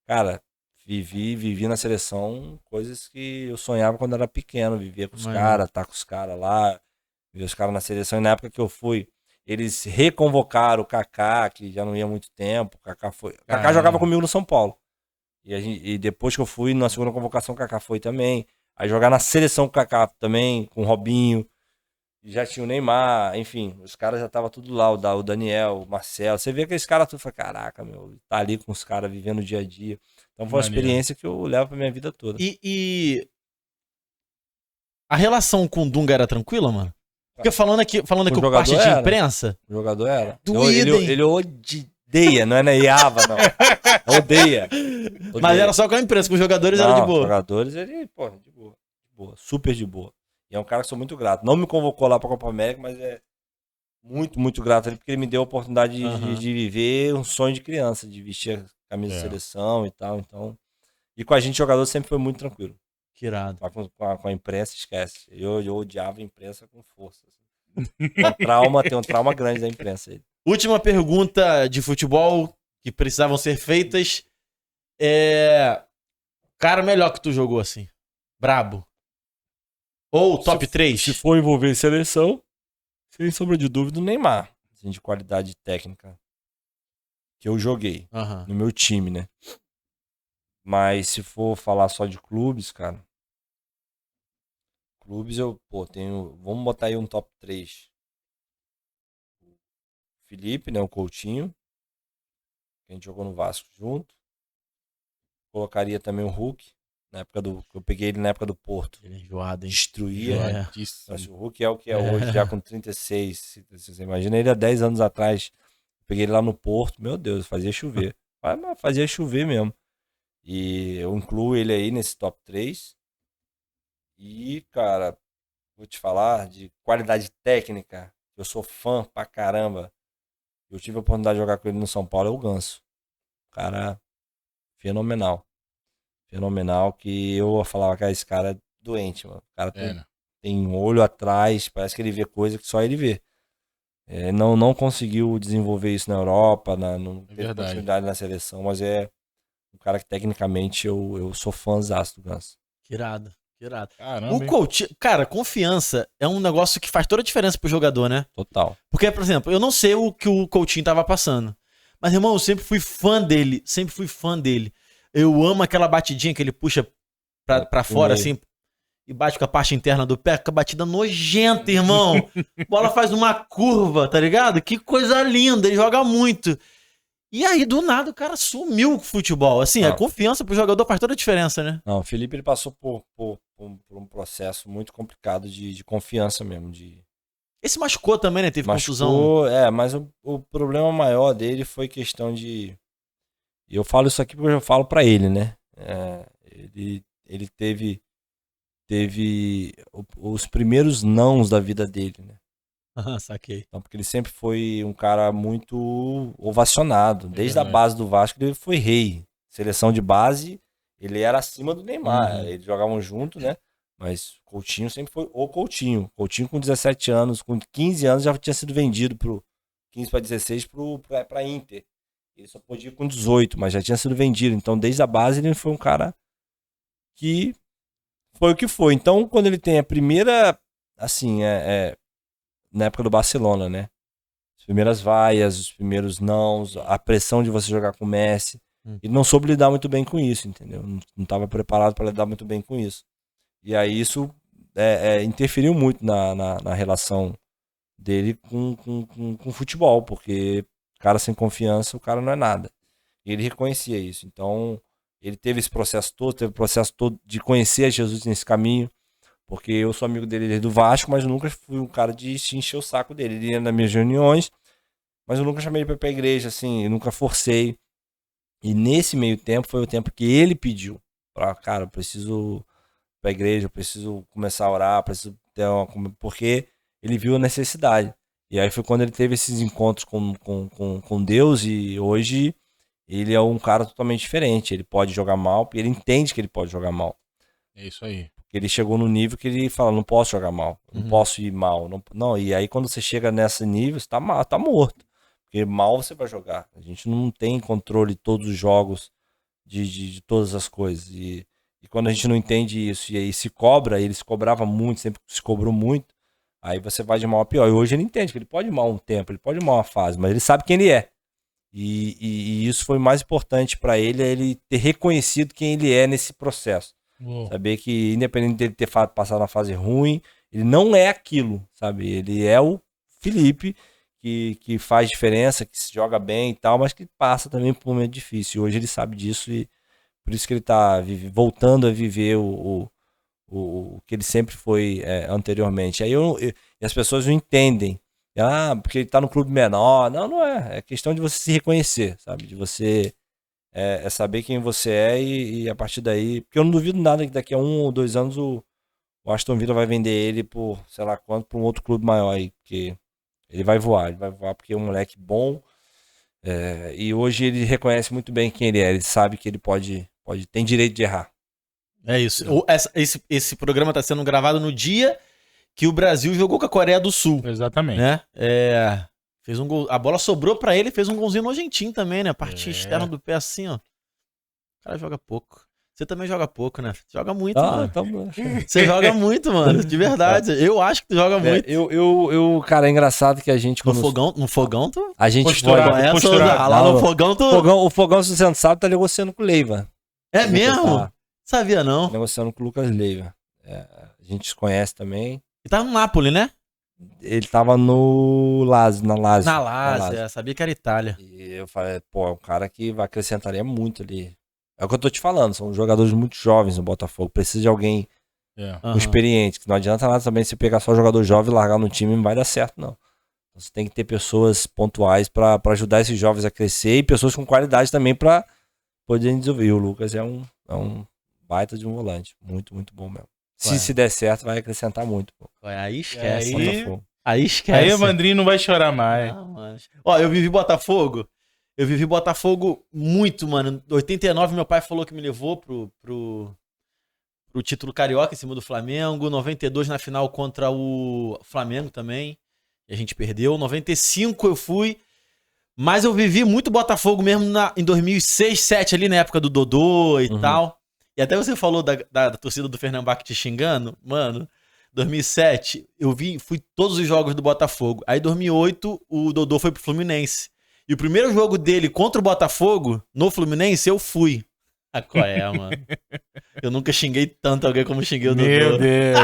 cara, vivi na seleção coisas que eu sonhava quando era pequeno. Vivia com os caras, tá com os caras lá, vivia os caras na seleção. E na época que eu fui, eles reconvocaram o Kaká, que já não ia há muito tempo. O Kaká jogava comigo no São Paulo. E depois que eu fui, na segunda convocação, o Kaká foi também. Aí jogar na seleção com o Kaká também, com o Robinho. Já tinha o Neymar, enfim, os caras já estavam tudo lá, o Daniel, o Marcelo. Você vê aqueles caras, tu fala, caraca, meu, tá ali com os caras vivendo o dia a dia. Então foi uma experiência que eu levo pra minha vida toda. E a relação com o Dunga era tranquila, mano? Porque falando aqui o parte de imprensa... O jogador era. Doído, ele odeia, não é neiava, não. Odeia. Mas era só com a imprensa, com os jogadores era de boa. Os jogadores, ele, pô, de boa, super de boa. E é um cara que sou muito grato. Não me convocou lá pra Copa América, mas é muito, muito grato ali, porque ele me deu a oportunidade de viver um sonho de criança, de vestir a camisa de seleção e tal. Então, e com a gente, jogador, sempre foi muito tranquilo. Que irado. Com a imprensa, esquece. Eu odiava a imprensa com força. Assim. Tem um trauma grande da imprensa aí. Última pergunta de futebol que precisavam ser feitas. Cara melhor que tu jogou assim? Brabo. Ou top 3? Se for envolver seleção, sem sombra de dúvida, o Neymar. Assim, de qualidade técnica. Que eu joguei. No meu time, né? Mas se for falar só de clubes, cara. Clubes eu, tenho... Vamos botar aí um top 3. Felipe, né? O Coutinho. Que a gente jogou no Vasco junto. Colocaria também o Hulk. Na época eu peguei ele na época do Porto. Ele é enjoado, hein? Destruía. Mas o Hulk é o que é hoje, já com 36. Você imagina ele há 10 anos atrás. Peguei ele lá no Porto. Meu Deus, fazia chover. Fazia chover mesmo. E eu incluo ele aí nesse top 3. E, cara, vou te falar de qualidade técnica. Eu sou fã pra caramba. Eu tive a oportunidade de jogar com ele no São Paulo, é o Ganso. Cara, fenomenal. Fenomenal, que eu falava que esse cara é doente, mano. O cara tem um olho atrás, parece que ele vê coisa que só ele vê. Não conseguiu desenvolver isso na Europa, não teve oportunidade na seleção, mas é um cara que tecnicamente eu sou fãzaço do Ganso. Que irado. Caramba, o Coutinho, cara, confiança é um negócio que faz toda a diferença pro jogador, né? Total. Porque, por exemplo, eu não sei o que o Coutinho tava passando, mas, irmão, eu sempre fui fã dele. Eu amo aquela batidinha que ele puxa pra fora, assim, e bate com a parte interna do pé, com a batida nojenta, irmão. Bola faz uma curva, tá ligado? Que coisa linda, ele joga muito. E aí, do nada, o cara sumiu com o futebol. Assim, a confiança pro jogador faz toda a diferença, né? Não, o Felipe, ele passou por um processo muito complicado de confiança mesmo. Ele se machucou também, né? Teve contusão. Mas o problema maior dele foi questão de... E eu falo isso aqui porque eu falo pra ele, né? Ele teve os primeiros nãos da vida dele, né? Saquei. Então, porque ele sempre foi um cara muito ovacionado. Desde a base do Vasco, ele foi rei. Seleção de base, ele era acima do Neymar. Eles jogavam junto, né? Mas Coutinho sempre foi o Coutinho. Coutinho com 17 anos, com 15 anos já tinha sido vendido 15 para 16 pra Inter. Ele só podia ir com 18, mas já tinha sido vendido. Então, desde a base, ele foi um cara que foi o que foi. Então, quando ele tem a primeira, assim, na época do Barcelona, né? As primeiras vaias, os primeiros nãos, a pressão de você jogar com o Messi. Ele não soube lidar muito bem com isso, entendeu? Não estava preparado para lidar muito bem com isso. E aí isso interferiu muito na relação dele com futebol, porque cara sem confiança, o cara não é nada. E ele reconhecia isso. Então, ele teve esse processo todo, teve o processo todo de conhecer a Jesus nesse caminho, porque eu sou amigo dele desde o Vasco, mas eu nunca fui um cara de encher o saco dele. Ele ia nas minhas reuniões, mas eu nunca chamei ele para ir pra igreja, assim, eu nunca forcei. E nesse meio tempo foi o tempo que ele pediu para, cara, eu preciso ir pra igreja, eu preciso começar a orar, preciso ter porque ele viu a necessidade. E aí foi quando ele teve esses encontros com Deus, e hoje ele é um cara totalmente diferente. Ele pode jogar mal, porque ele entende que ele pode jogar mal. É isso aí. Porque ele chegou no nível que ele fala, não posso jogar mal, não posso ir mal. Não, e aí quando você chega nesse nível, você tá morto. Porque mal você vai jogar. A gente não tem controle de todos os jogos, de todas as coisas. E quando a gente não entende isso, e aí se cobra, ele se cobrava muito, sempre se cobrou muito, aí você vai de mal a pior. E hoje ele entende que ele pode ir mal um tempo, ele pode ir mal uma fase, mas ele sabe quem ele é. E isso foi mais importante para ele, é ele ter reconhecido quem ele é nesse processo. Saber que, independente dele ter passado uma fase ruim, ele não é aquilo, sabe? Ele é o Felipe que faz diferença, que se joga bem e tal, mas que passa também por um momento difícil. E hoje ele sabe disso, e por isso que ele tá voltando a viver o que ele sempre foi anteriormente. Aí e as pessoas não entendem. Porque ele tá no clube menor. Não é. É questão de você se reconhecer, sabe? De você saber quem você é, e a partir daí... Porque eu não duvido nada que daqui a 1 ou 2 anos o Aston Villa vai vender ele por, sei lá quanto, para um outro clube maior aí. Porque ele vai voar porque é um moleque bom. E hoje ele reconhece muito bem quem ele é. Ele sabe que ele tem direito de errar. É isso. Esse programa está sendo gravado no dia que o Brasil jogou com a Coreia do Sul. Exatamente. Né? Fez um gol. A bola sobrou pra ele, fez um golzinho nojentinho também, né? A parte externa do pé assim, ó. O cara joga pouco. Você também joga pouco, né? Joga muito, mano. Você joga muito, mano. De verdade. Eu acho que tu joga muito. Cara, é engraçado que a gente... No fogão tu... A gente posturado. Lá no fogão tu... O fogão, se você não sabe, tá negociando com o Leiva. É mesmo? Sabia não. Negociando com o Lucas Leiva. A gente se conhece também. Ele tava no Napoli, né? Ele tava no Lazio, na Lazio. Na Lazio, sabia que era Itália. E eu falei, é um cara que acrescentaria muito ali. É o que eu tô te falando, são jogadores muito jovens no Botafogo. Precisa de alguém experiente, que não adianta nada também você pegar só jogador jovem e largar no time, não vai dar certo, não. Você tem que ter pessoas pontuais pra ajudar esses jovens a crescer, e pessoas com qualidade também pra poderem desenvolver. E o Lucas é um baita de um volante. Muito, muito bom mesmo. Se der certo, vai acrescentar muito. Pô. Aí esquece. Aí esquece. Aí o Evandrinho não vai chorar mais. Ó, eu vivi Botafogo. Muito, mano. Em 89, meu pai falou que me levou pro título carioca em cima do Flamengo. 92 na final contra o Flamengo também. E a gente perdeu. 95 eu fui. Mas eu vivi muito Botafogo mesmo em 2006, 2007, ali na época do Dodô e tal. E até você falou da torcida do Fernambuco te xingando. Mano, 2007, fui todos os jogos do Botafogo. Aí, 2008, o Dodô foi pro Fluminense. E o primeiro jogo dele contra o Botafogo, no Fluminense, eu fui. Qual é, mano? Eu nunca xinguei tanto alguém como xinguei o Dodô. Meu Deus.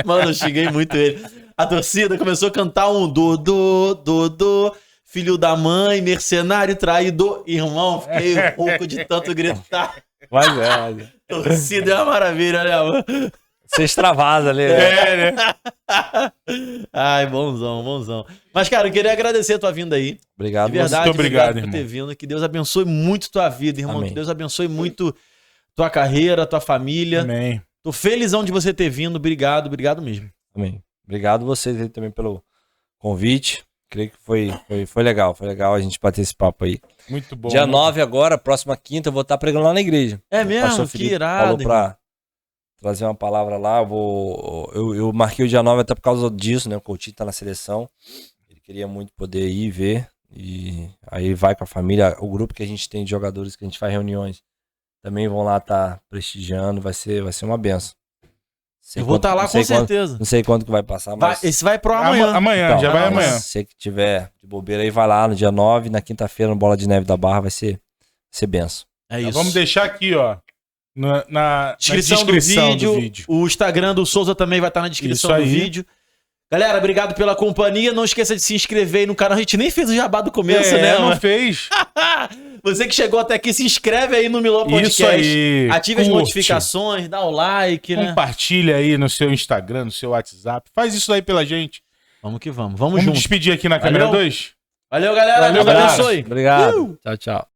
Mano, eu xinguei muito ele. A torcida começou a cantar Dodô, filho da mãe, mercenário, traidor. Irmão, fiquei rouco de tanto gritar. Vai. Torcida é uma maravilha, né, mano? Você extravasa ali, né? Ai, bonzão. Mas, cara, eu queria agradecer a tua vinda aí. Obrigado. De verdade, muito obrigado, por ter vindo. Que Deus abençoe muito tua vida, irmão. Amém. Que Deus abençoe muito tua carreira, tua família. Amém. Tô felizão de você ter vindo. Obrigado mesmo. Amém. Obrigado vocês aí também pelo convite. Creio que foi legal. Foi legal a gente bater esse papo aí. Muito bom. Dia 9 agora, próxima quinta, eu vou estar pregando lá na igreja. É mesmo? Que irado. Falou pra trazer uma palavra lá. Eu marquei o dia 9 até por causa disso, né? O Coutinho tá na seleção. Ele queria muito poder ir ver. E aí vai com a família. O grupo que a gente tem de jogadores, que a gente faz reuniões, também vão lá estar prestigiando. Vai ser uma benção. Eu vou estar lá com certeza. Não sei quando que vai passar, mas... Esse vai pro amanhã. Amanhã, então, já vai amanhã. Se você que tiver de bobeira aí, vai lá no dia 9, na quinta-feira, no Bola de Neve da Barra, vai ser benção. É isso. Vamos deixar aqui, ó, na descrição do vídeo. O Instagram do Souza também vai estar na descrição do vídeo. Galera, obrigado pela companhia. Não esqueça de se inscrever aí no canal. A gente nem fez o jabá do começo, né? Não mano? fez. Você que chegou até aqui, se inscreve aí no Miló Podcast. Isso aí. Ative as Curte. notificações, dá o like, né? Compartilha aí no seu Instagram, no seu WhatsApp. Faz isso aí pela gente. Vamos que vamos. Vamos junto. despedir aqui na câmera 2? Valeu, galera. Valeu, Deus galera. abençoe. Obrigado. Tchau, tchau.